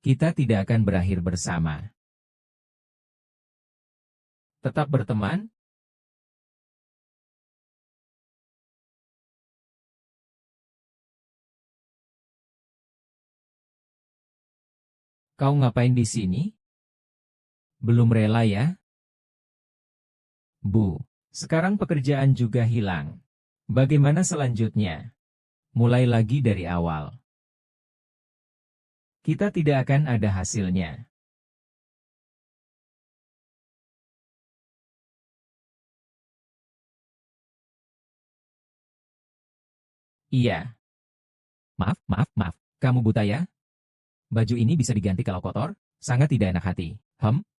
Kita tidak akan berakhir bersama. Tetap berteman? Kau ngapain di sini? Belum rela ya? Bu, sekarang pekerjaan juga hilang. Bagaimana selanjutnya? Mulai lagi dari awal. Kita tidak akan ada hasilnya. Iya. Maaf. Kamu buta ya? Baju ini bisa diganti kalau kotor? Sangat tidak enak hati.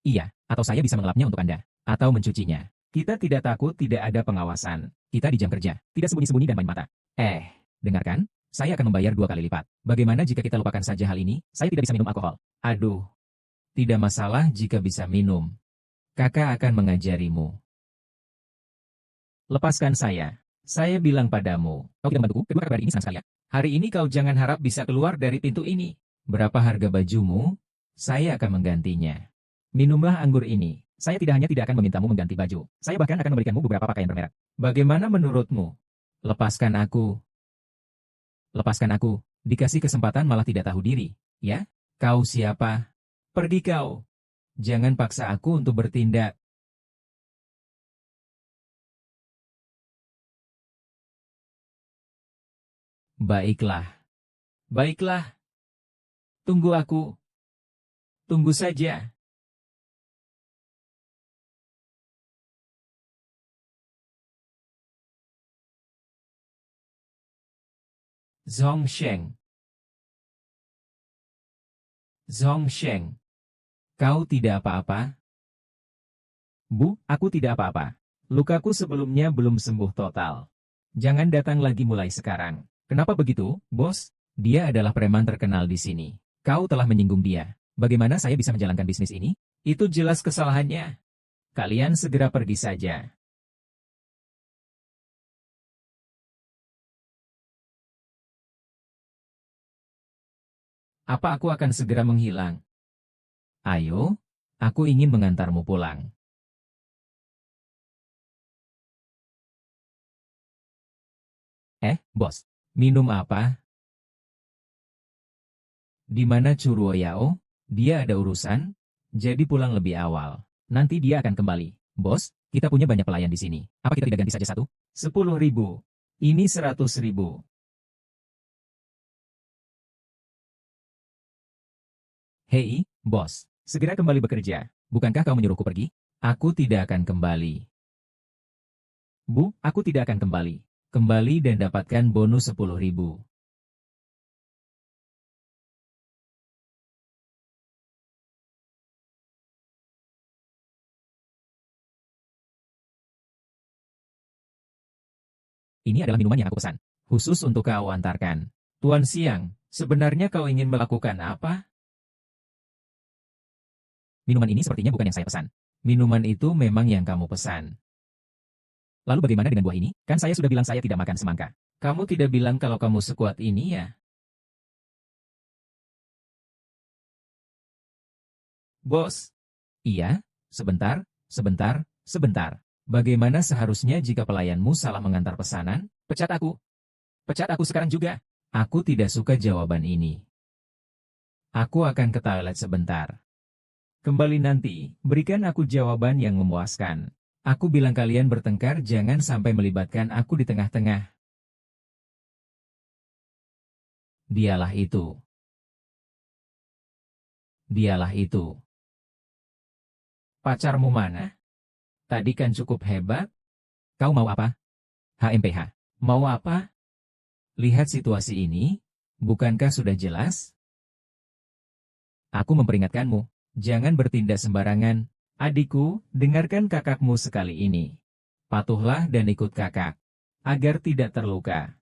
Iya. Atau saya bisa mengelapnya untuk Anda. Atau mencucinya. Kita tidak takut tidak ada pengawasan. Kita di jam kerja. Tidak sembunyi-sembunyi dan main mata. Dengarkan, Saya akan membayar 2 kali lipat. Bagaimana jika kita lupakan saja hal ini? Saya tidak bisa minum alkohol. Aduh, tidak masalah jika bisa minum. Kakak akan mengajarimu. Lepaskan saya. Saya bilang padamu. Kau tidak membantuku, kedua kakak ini senang sekali ya. Hari ini kau jangan harap bisa keluar dari pintu ini. Berapa harga bajumu? Saya akan menggantinya. Minumlah anggur ini. Saya tidak hanya tidak akan memintamu mengganti baju. Saya bahkan akan memberikanmu beberapa pakaian bermerek. Bagaimana menurutmu? Lepaskan aku. Lepaskan aku. Dikasih kesempatan malah tidak tahu diri. Ya? Kau siapa? Pergi kau. Jangan paksa aku untuk bertindak. Baiklah. Baiklah. Tunggu aku. Tunggu saja. Zhongsheng. Zhongsheng. Kau tidak apa-apa? Bu, aku tidak apa-apa. Lukaku sebelumnya belum sembuh total. Jangan datang lagi mulai sekarang. Kenapa begitu, bos? Dia adalah preman terkenal di sini. Kau telah menyinggung dia. Bagaimana saya bisa menjalankan bisnis ini? Itu jelas kesalahannya. Kalian segera pergi saja. Apa aku akan segera menghilang? Ayo, aku ingin mengantarmu pulang. Bos, minum apa? Di mana Churuo Yao? Dia ada urusan, jadi pulang lebih awal. Nanti dia akan kembali. Bos, kita punya banyak pelayan di sini. Apa kita tidak ganti saja satu? 10.000. Ini 100.000. Hei, bos, segera kembali bekerja. Bukankah kau menyuruhku pergi? Aku tidak akan kembali. Bu, aku tidak akan kembali. Kembali dan dapatkan bonus 10.000. Ini adalah minuman yang aku pesan. Khusus untuk kau antarkan. Tuan Siang, sebenarnya kau ingin melakukan apa? Minuman ini sepertinya bukan yang saya pesan. Minuman itu memang yang kamu pesan. Lalu bagaimana dengan buah ini? Kan saya sudah bilang saya tidak makan semangka. Kamu tidak bilang kalau kamu sekuat ini ya? Bos. Iya, sebentar, sebentar, sebentar. Bagaimana seharusnya jika pelayanmu salah mengantar pesanan? Pecat aku. Pecat aku sekarang juga. Aku tidak suka jawaban ini. Aku akan ke toilet sebentar. Kembali nanti, berikan aku jawaban yang memuaskan. Aku bilang kalian bertengkar jangan sampai melibatkan aku di tengah-tengah. Dialah itu. Dialah itu. Pacarmu mana? Tadi kan cukup hebat. Kau mau apa? HMPH. Mau apa? Lihat situasi ini. Bukankah sudah jelas? Aku memperingatkanmu. Jangan bertindak sembarangan. Adikku, dengarkan kakakmu sekali ini. Patuhlah dan ikut kakak. Agar tidak terluka.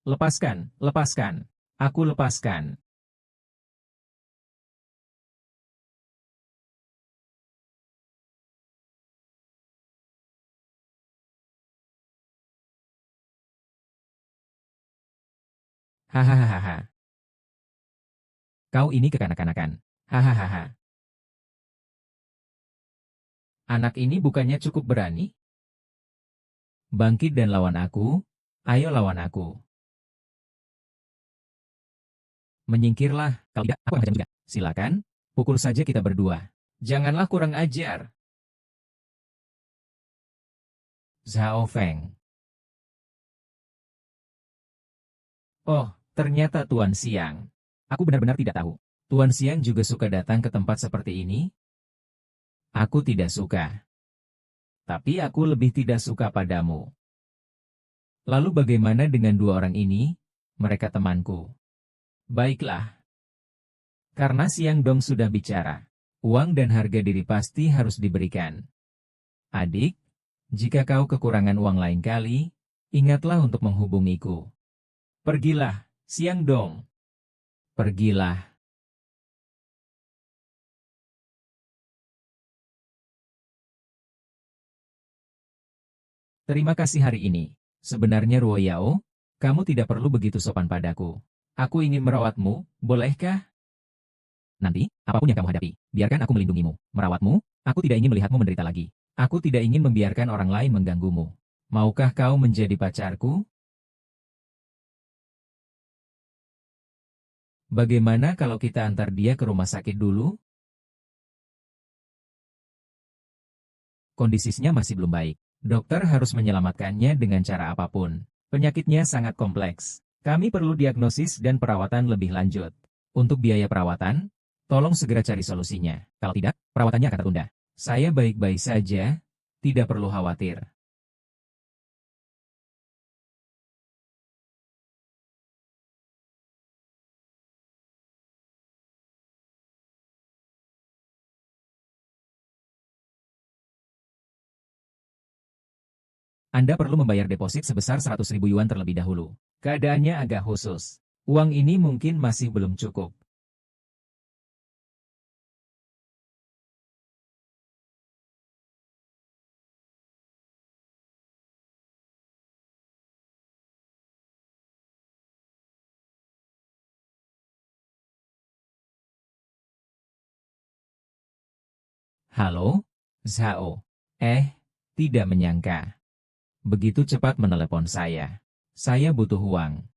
Lepaskan, lepaskan. Aku lepaskan. Hahaha. Kau ini kekanak-kanakan. Hahaha. Anak ini bukannya cukup berani? Bangkit dan lawan aku. Ayo lawan aku. Menyingkirlah, kalau tidak, aku akan hajar juga. Silakan, pukul saja kita berdua. Janganlah kurang ajar. Zhao Feng. Oh, ternyata Tuan Siang. Aku benar-benar tidak tahu. Tuan Siang juga suka datang ke tempat seperti ini? Aku tidak suka. Tapi aku lebih tidak suka padamu. Lalu bagaimana dengan dua orang ini? Mereka temanku. Baiklah. Karena Siang Dong sudah bicara. Uang dan harga diri pasti harus diberikan. Adik, jika kau kekurangan uang lain kali, ingatlah untuk menghubungiku. Pergilah, siang dong. Pergilah. Terima kasih hari ini. Sebenarnya Ruo Yao, kamu tidak perlu begitu sopan padaku. Aku ingin merawatmu, bolehkah? Nanti, apapun yang kamu hadapi, biarkan aku melindungimu, merawatmu, aku tidak ingin melihatmu menderita lagi. Aku tidak ingin membiarkan orang lain mengganggumu. Maukah kau menjadi pacarku? Bagaimana kalau kita antar dia ke rumah sakit dulu? Kondisinya masih belum baik. Dokter harus menyelamatkannya dengan cara apapun. Penyakitnya sangat kompleks. Kami perlu diagnosis dan perawatan lebih lanjut. Untuk biaya perawatan, tolong segera cari solusinya. Kalau tidak, perawatannya akan tertunda. Saya baik-baik saja, tidak perlu khawatir. Anda perlu membayar deposit sebesar 100.000 yuan terlebih dahulu. Keadaannya agak khusus. Uang ini mungkin masih belum cukup. Halo? Zhao. Tidak menyangka. Begitu cepat menelepon saya. Saya butuh uang.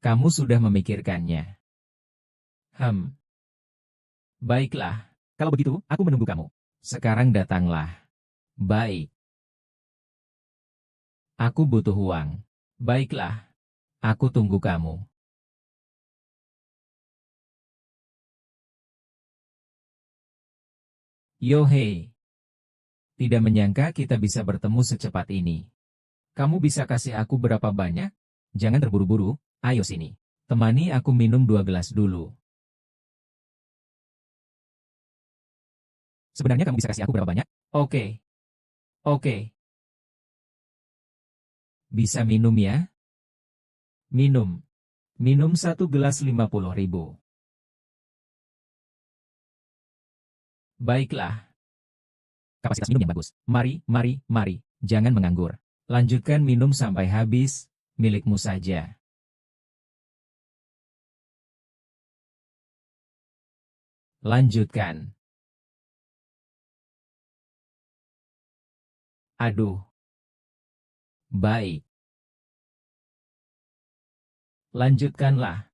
Kamu sudah memikirkannya. Baiklah. Kalau begitu, aku menunggu kamu. Sekarang datanglah. Baik. Aku butuh uang. Baiklah. Aku tunggu kamu. Yo hei. Tidak menyangka kita bisa bertemu secepat ini. Kamu bisa kasih aku berapa banyak? Jangan terburu-buru, ayo sini. Temani aku minum 2 gelas dulu. Sebenarnya kamu bisa kasih aku berapa banyak? Oke. Oke. Bisa minum ya? Minum. Minum 1 gelas 50.000. Baiklah. Kapasitas minum yang bagus. Mari, mari, mari. Jangan menganggur. Lanjutkan minum sampai habis. Milikmu saja. Lanjutkan. Aduh. Baik. Lanjutkanlah.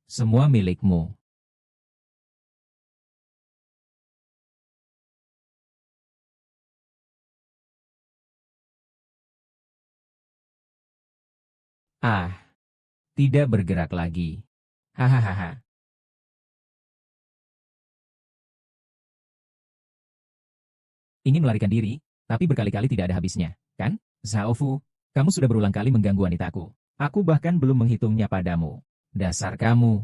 Semua milikmu. Ah. Tidak bergerak lagi. Hahaha. Ingin melarikan diri, tapi berkali-kali tidak ada habisnya, kan? Zhao Fu, kamu sudah berulang kali mengganggu wanitaku. Aku bahkan belum menghitungnya padamu. Dasar kamu.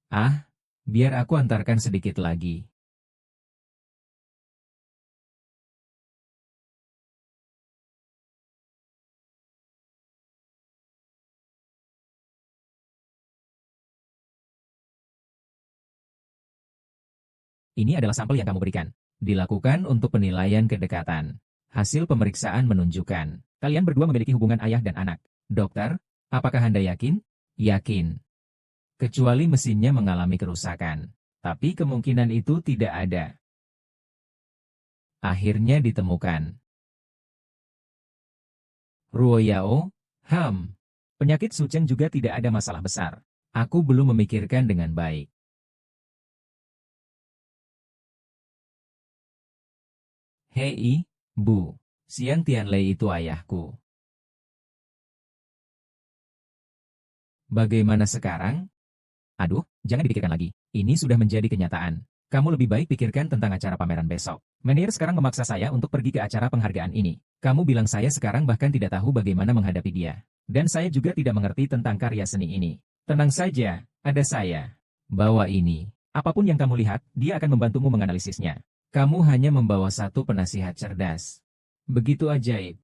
Ah, biar aku antarkan sedikit lagi. Ini adalah sampel yang kamu berikan. Dilakukan untuk penilaian kedekatan. Hasil pemeriksaan menunjukkan, kalian berdua memiliki hubungan ayah dan anak. Dokter, apakah Anda yakin? Yakin. Kecuali mesinnya mengalami kerusakan. Tapi kemungkinan itu tidak ada. Akhirnya ditemukan. Ruo Yao, penyakit Suceng juga tidak ada masalah besar. Aku belum memikirkan dengan baik. Hei, Bu. Xiang Tianlei itu ayahku. Bagaimana sekarang? Aduh, jangan dipikirkan lagi. Ini sudah menjadi kenyataan. Kamu lebih baik pikirkan tentang acara pameran besok. Menir sekarang memaksa saya untuk pergi ke acara penghargaan ini. Kamu bilang saya sekarang bahkan tidak tahu bagaimana menghadapi dia. Dan saya juga tidak mengerti tentang karya seni ini. Tenang saja, ada saya. Bawa ini. Apapun yang kamu lihat, dia akan membantumu menganalisisnya. Kamu hanya membawa satu penasihat cerdas. Begitu ajaib.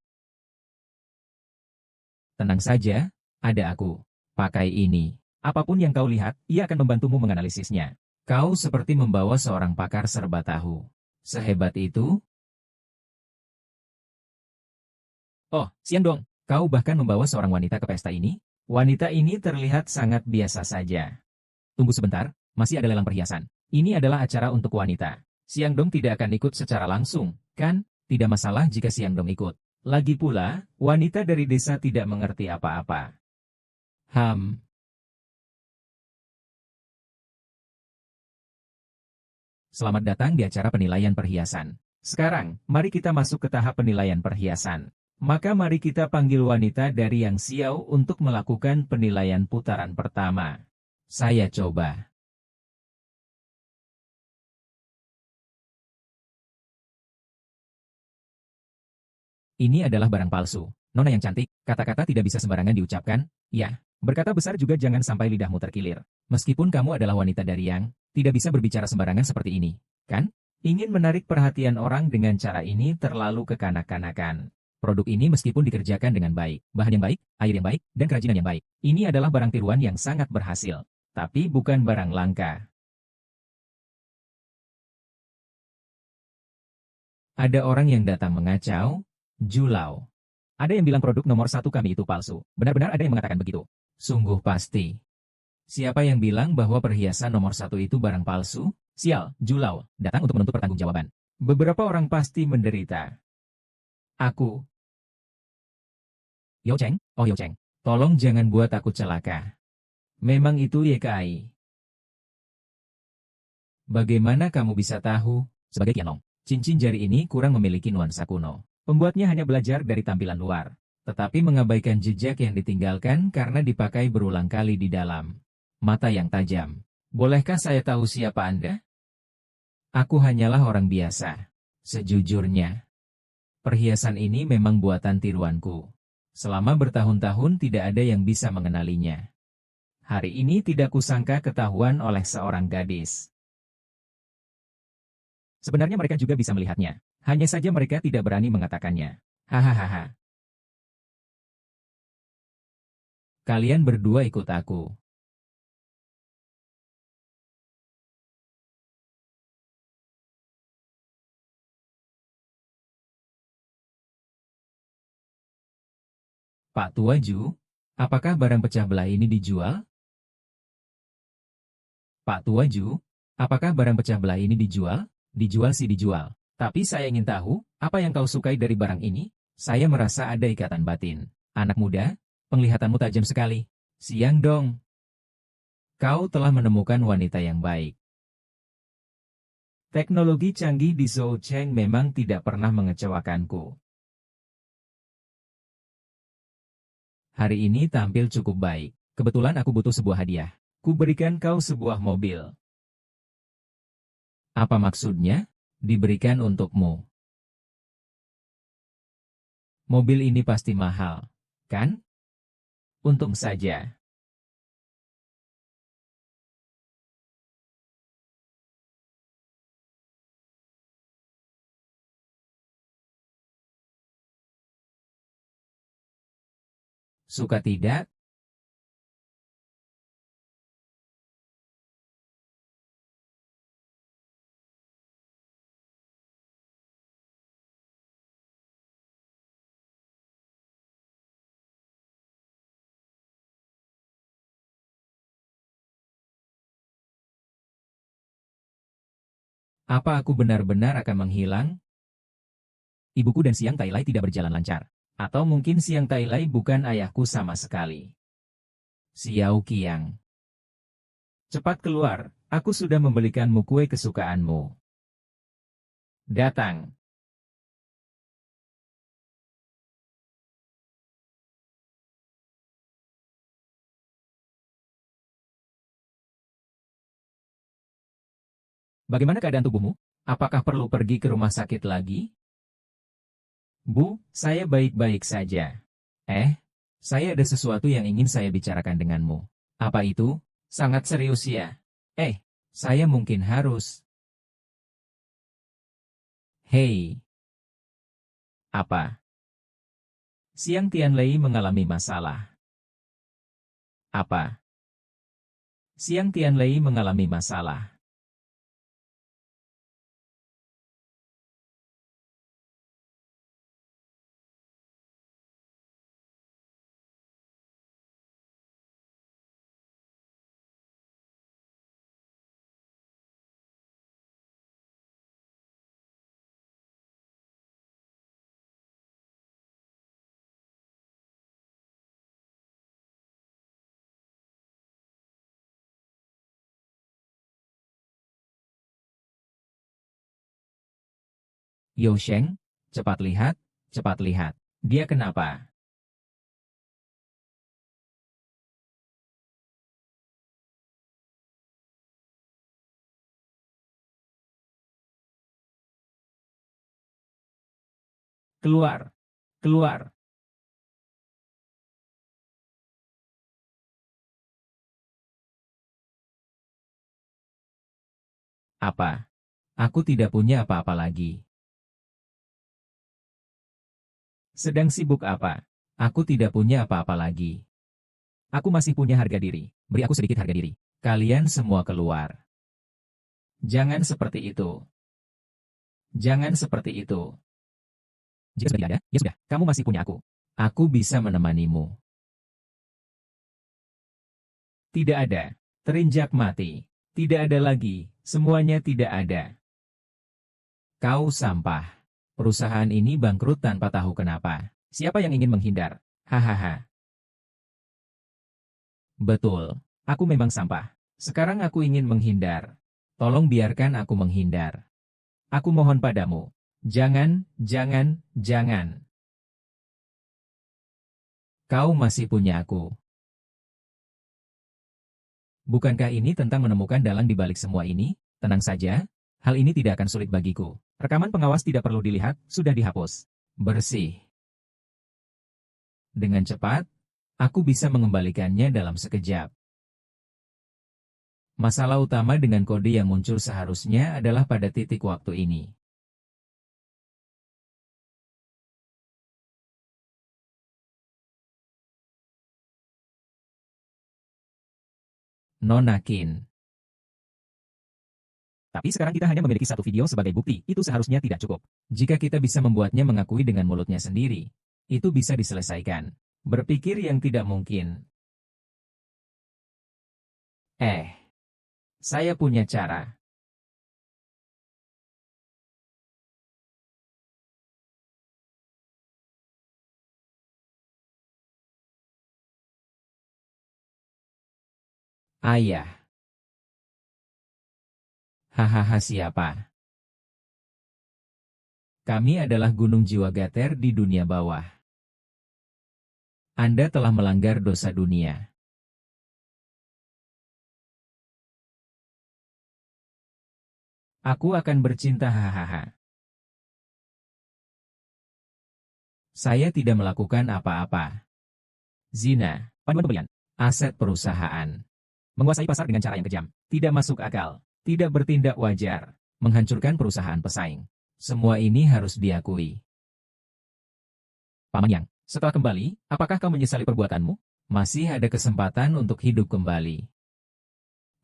Tenang saja, ada aku. Pakai ini. Apapun yang kau lihat, ia akan membantumu menganalisisnya. Kau seperti membawa seorang pakar serba tahu. Sehebat itu? Oh, siang dong. Kau bahkan membawa seorang wanita ke pesta ini? Wanita ini terlihat sangat biasa saja. Tunggu sebentar, masih ada lelang perhiasan. Ini adalah acara untuk wanita. Siang Dong tidak akan ikut secara langsung, kan? Tidak masalah jika Siang Dong ikut. Lagi pula, wanita dari desa tidak mengerti apa-apa. Selamat datang di acara penilaian perhiasan. Sekarang, mari kita masuk ke tahap penilaian perhiasan. Maka mari kita panggil wanita dari Yang Xiao untuk melakukan penilaian putaran pertama. Saya coba. Ini adalah barang palsu. Nona yang cantik, kata-kata tidak bisa sembarangan diucapkan. Ya, berkata besar juga jangan sampai lidahmu terkilir. Meskipun kamu adalah wanita dari Yang, tidak bisa berbicara sembarangan seperti ini, kan? Ingin menarik perhatian orang dengan cara ini terlalu kekanak-kanakan. Produk ini meskipun dikerjakan dengan baik, bahan yang baik, air yang baik, dan kerajinan yang baik. Ini adalah barang tiruan yang sangat berhasil. Tapi bukan barang langka. Ada orang yang datang mengacau, Julau. Ada yang bilang produk nomor satu kami itu palsu. Benar-benar ada yang mengatakan begitu. Sungguh pasti. Siapa yang bilang bahwa perhiasan nomor satu itu barang palsu? Sial, Julau, datang untuk menuntut pertanggungjawaban. Beberapa orang pasti menderita. Aku. Yo Cheng, oh Yo Cheng, tolong jangan buat aku celaka. Memang itu YKI. Bagaimana kamu bisa tahu? Sebagai Qianlong, cincin jari ini kurang memiliki nuansa kuno. Pembuatnya hanya belajar dari tampilan luar, tetapi mengabaikan jejak yang ditinggalkan karena dipakai berulang kali di dalam. Mata yang tajam. Bolehkah saya tahu siapa Anda? Aku hanyalah orang biasa. Sejujurnya, perhiasan ini memang buatan tiruanku. Selama bertahun-tahun tidak ada yang bisa mengenalinya. Hari ini tidak kusangka ketahuan oleh seorang gadis. Sebenarnya mereka juga bisa melihatnya. Hanya saja mereka tidak berani mengatakannya. Hahaha. Kalian berdua ikut aku. Pak Tuaju, apakah barang pecah belah ini dijual? Pak Tuaju, apakah barang pecah belah ini dijual? Dijual sih dijual. Tapi saya ingin tahu, apa yang kau sukai dari barang ini? Saya merasa ada ikatan batin. Anak muda, penglihatanmu tajam sekali. Siang dong. Kau telah menemukan wanita yang baik. Teknologi canggih di Zhou Cheng memang tidak pernah mengecewakanku. Hari ini tampil cukup baik. Kebetulan aku butuh sebuah hadiah. Ku berikan kau sebuah mobil. Apa maksudnya? Diberikan untukmu. Mobil ini pasti mahal, kan? Untung saja. Suka tidak? Apa aku benar-benar akan menghilang? Ibuku dan Siang Tailai tidak berjalan lancar. Atau mungkin Siang Tailai bukan ayahku sama sekali. Xiao Qiang. Cepat keluar, aku sudah membelikanmu kue kesukaanmu. Datang. Bagaimana keadaan tubuhmu? Apakah perlu pergi ke rumah sakit lagi? Bu, saya baik-baik saja. Saya ada sesuatu yang ingin saya bicarakan denganmu. Apa itu? Sangat serius ya. Saya mungkin harus. Hei. Apa? Siang Tianlei mengalami masalah. Apa? Siang Tianlei mengalami masalah. Yo Sheng, cepat lihat, cepat lihat. Dia kenapa? Keluar, keluar. Apa? Aku tidak punya apa-apa lagi. Sedang sibuk apa? Aku tidak punya apa-apa lagi. Aku masih punya harga diri. Beri aku sedikit harga diri. Kalian semua keluar. Jangan seperti itu. Jangan seperti itu. Jika sudah tidak ada, ya sudah. Kamu masih punya aku. Aku bisa menemanimu. Tidak ada. Terinjak mati. Tidak ada lagi. Semuanya tidak ada. Kau sampah. Perusahaan ini bangkrut tanpa tahu kenapa. Siapa yang ingin menghindar? Hahaha. Betul. Aku memang sampah. Sekarang aku ingin menghindar. Tolong biarkan aku menghindar. Aku mohon padamu. Jangan, jangan, jangan. Kau masih punya aku. Bukankah ini tentang menemukan dalang di balik semua ini? Tenang saja, hal ini tidak akan sulit bagiku. Rekaman pengawas tidak perlu dilihat, sudah dihapus. Bersih. Dengan cepat, aku bisa mengembalikannya dalam sekejap. Masalah utama dengan kode yang muncul seharusnya adalah pada titik waktu ini. Nonakin. Tapi sekarang kita hanya memiliki satu video sebagai bukti, itu seharusnya tidak cukup. Jika kita bisa membuatnya mengakui dengan mulutnya sendiri, itu bisa diselesaikan. Berpikir yang tidak mungkin. Saya punya cara. Ayah. Hahaha siapa? Kami adalah gunung jiwa Gater di dunia bawah. Anda telah melanggar dosa dunia. Aku akan bercinta hahaha. Saya tidak melakukan apa-apa. Zina, panduan pembelian, aset perusahaan. Menguasai pasar dengan cara yang kejam, tidak masuk akal, tidak bertindak wajar, menghancurkan perusahaan pesaing. Semua ini harus diakui. Paman Yang, setelah kembali, apakah kau menyesali perbuatanmu? Masih ada kesempatan untuk hidup kembali.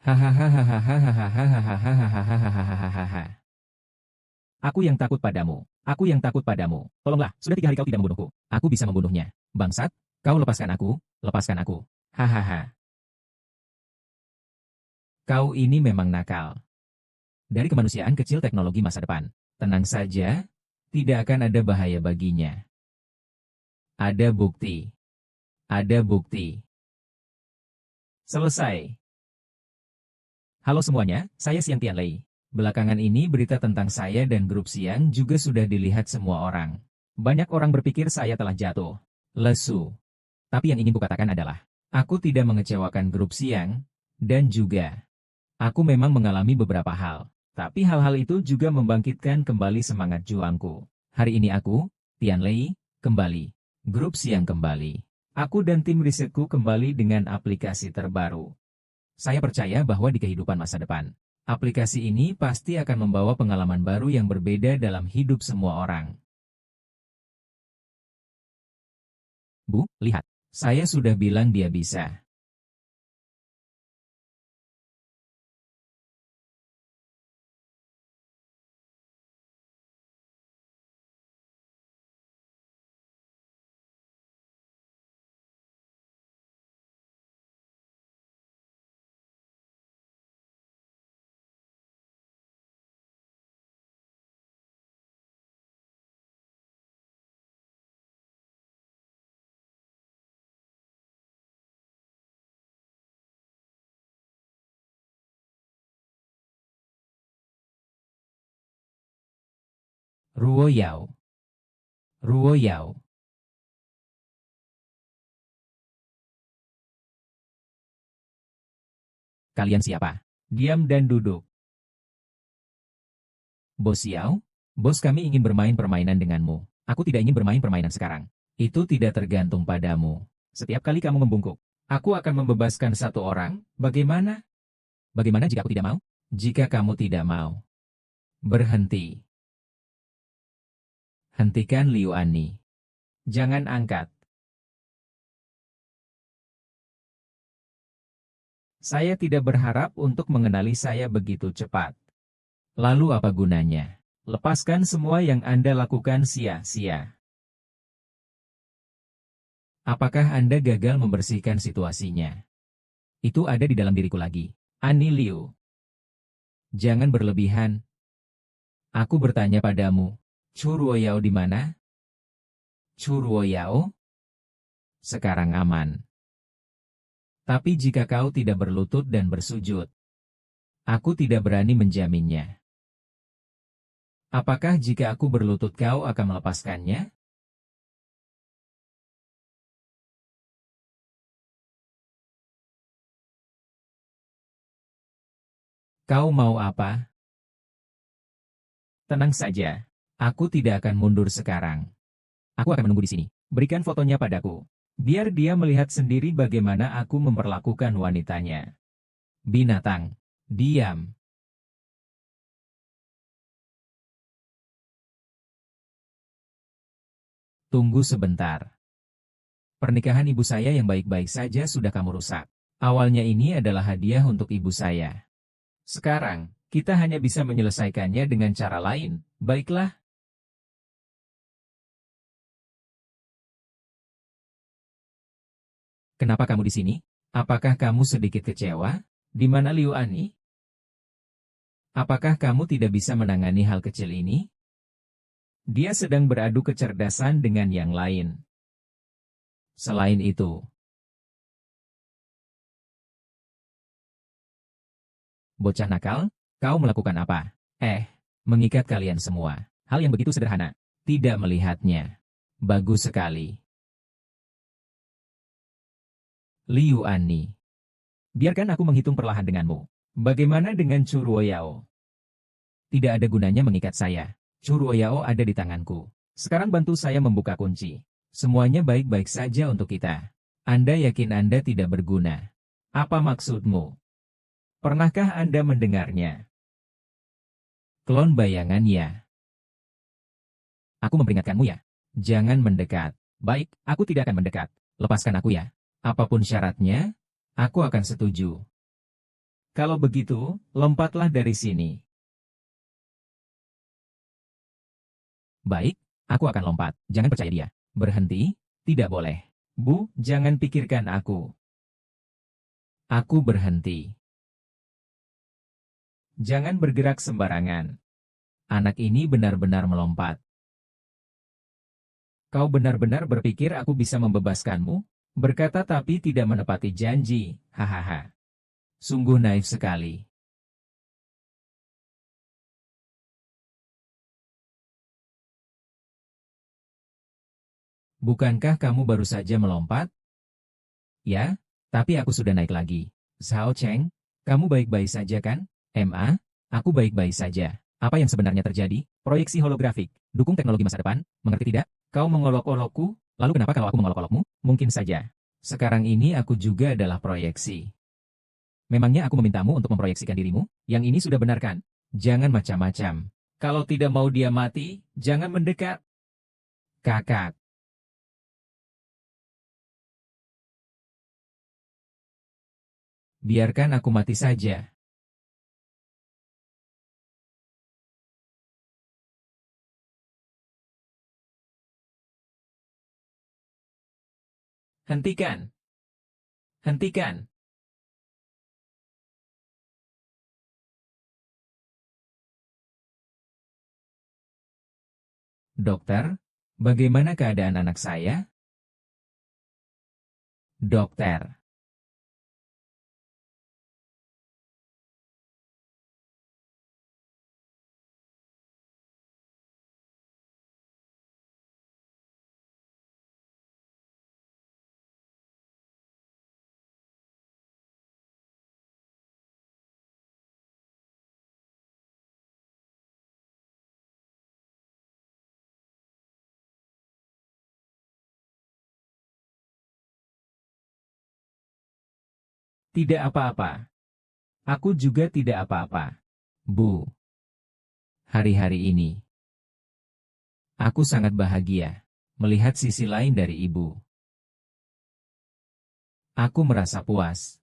Hahaha. Aku yang takut padamu. Aku yang takut padamu. Tolonglah, sudah 3 hari kau tidak membunuhku. Aku bisa membunuhnya. Bangsat, kau lepaskan aku, lepaskan aku. Hahaha. Kau ini memang nakal. Dari kemanusiaan kecil teknologi masa depan. Tenang saja, tidak akan ada bahaya baginya. Ada bukti. Ada bukti. Selesai. Halo semuanya, saya Siang Tianlei. Belakangan ini berita tentang saya dan grup Siang juga sudah dilihat semua orang. Banyak orang berpikir saya telah jatuh. Lesu. Tapi yang ingin kukatakan adalah, aku tidak mengecewakan grup Siang, dan juga, aku memang mengalami beberapa hal. Tapi hal-hal itu juga membangkitkan kembali semangat juangku. Hari ini aku, Tianlei, kembali. Grup Siang kembali. Aku dan tim risetku kembali dengan aplikasi terbaru. Saya percaya bahwa di kehidupan masa depan, Aplikasi ini pasti akan membawa pengalaman baru yang berbeda dalam hidup semua orang. Bu, lihat. Saya sudah bilang dia bisa. Ruo Yao. Ruo Yao. Kalian siapa? Diam dan duduk. Bos Yao? Bos, kami ingin bermain permainan denganmu. Aku tidak ingin bermain permainan sekarang. Itu tidak tergantung padamu. Setiap kali kamu membungkuk, aku akan membebaskan satu orang. Bagaimana? Bagaimana jika aku tidak mau? Jika kamu tidak mau, berhenti. Hentikan Liu Ani. Jangan angkat. Saya tidak berharap untuk mengenali saya begitu cepat. Lalu apa gunanya? Lepaskan semua yang Anda lakukan sia-sia. Apakah Anda gagal membersihkan situasinya? Itu ada di dalam diriku lagi. Ani Liu. Jangan berlebihan. Aku bertanya padamu, Chu Ruoyao di mana? Chu Ruoyao? Sekarang aman. Tapi jika kau tidak berlutut dan bersujud, aku tidak berani menjaminnya. Apakah jika aku berlutut kau akan melepaskannya? Kau mau apa? Tenang saja. Aku tidak akan mundur sekarang. Aku akan menunggu di sini. Berikan fotonya padaku. Biar dia melihat sendiri bagaimana aku memperlakukan wanitanya. Binatang. Diam. Tunggu sebentar. Pernikahan ibu saya yang baik-baik saja sudah kamu rusak. Awalnya ini adalah hadiah untuk ibu saya. Sekarang, kita hanya bisa menyelesaikannya dengan cara lain. Baiklah. Kenapa kamu di sini? Apakah kamu sedikit kecewa? Di mana Liu Ani? Apakah kamu tidak bisa menangani hal kecil ini? Dia sedang beradu kecerdasan dengan yang lain. Selain itu, bocah nakal, kau melakukan apa? Mengikat kalian semua. Hal yang begitu sederhana. Tidak melihatnya. Bagus sekali. Liu Ani. Biarkan aku menghitung perlahan denganmu. Bagaimana dengan Chu Ruoyao? Tidak ada gunanya mengikat saya. Chu Ruoyao ada di tanganku. Sekarang bantu saya membuka kunci. Semuanya baik-baik saja untuk kita. Anda yakin Anda tidak berguna? Apa maksudmu? Pernahkah Anda mendengarnya? Klon bayangan ya. Aku memperingatkanmu ya. Jangan mendekat. Baik, aku tidak akan mendekat. Lepaskan aku ya. Apapun syaratnya, aku akan setuju. Kalau begitu, lompatlah dari sini. Baik, aku akan lompat. Jangan percaya dia. Berhenti? Tidak boleh. Bu, jangan pikirkan aku. Aku berhenti. Jangan bergerak sembarangan. Anak ini benar-benar melompat. Kau benar-benar berpikir aku bisa membebaskanmu? Berkata tapi tidak menepati janji, hahaha. Sungguh naif sekali. Bukankah kamu baru saja melompat? Ya, tapi aku sudah naik lagi. Zhao Cheng, kamu baik-baik saja kan? Aku baik-baik saja. Apa yang sebenarnya terjadi? Proyeksi holografik. Dukung teknologi masa depan, mengerti tidak? Kau mengolok-olokku? Lalu kenapa kalau aku mengolok-olokmu? Mungkin saja. Sekarang ini aku juga adalah proyeksi. Memangnya aku memintamu untuk memproyeksikan dirimu? Yang ini sudah benar kan? Jangan macam-macam. Kalau tidak mau dia mati, jangan mendekat. Kakak. Biarkan aku mati saja. Hentikan. Hentikan. Dokter, bagaimana keadaan anak saya? Dokter. Tidak apa-apa. Aku juga tidak apa-apa. Bu, hari-hari ini, aku sangat bahagia melihat sisi lain dari ibu. Aku merasa puas.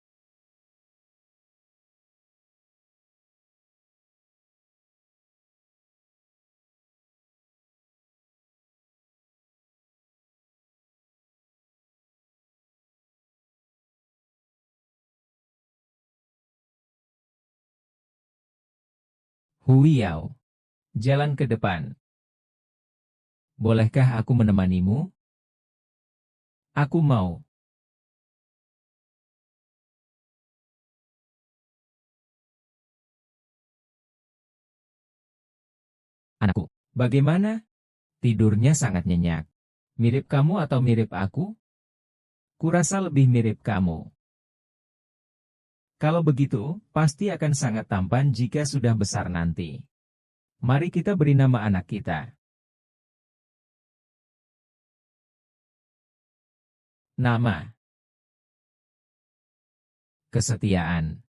Huyao, jalan ke depan. Bolehkah aku menemanimu? Aku mau. Anakku, bagaimana? Tidurnya sangat nyenyak. Mirip kamu atau mirip aku? Kurasa lebih mirip kamu. Kalau begitu, pasti akan sangat tampan jika sudah besar nanti. Mari kita beri nama anak kita. Nama. Kesetiaan.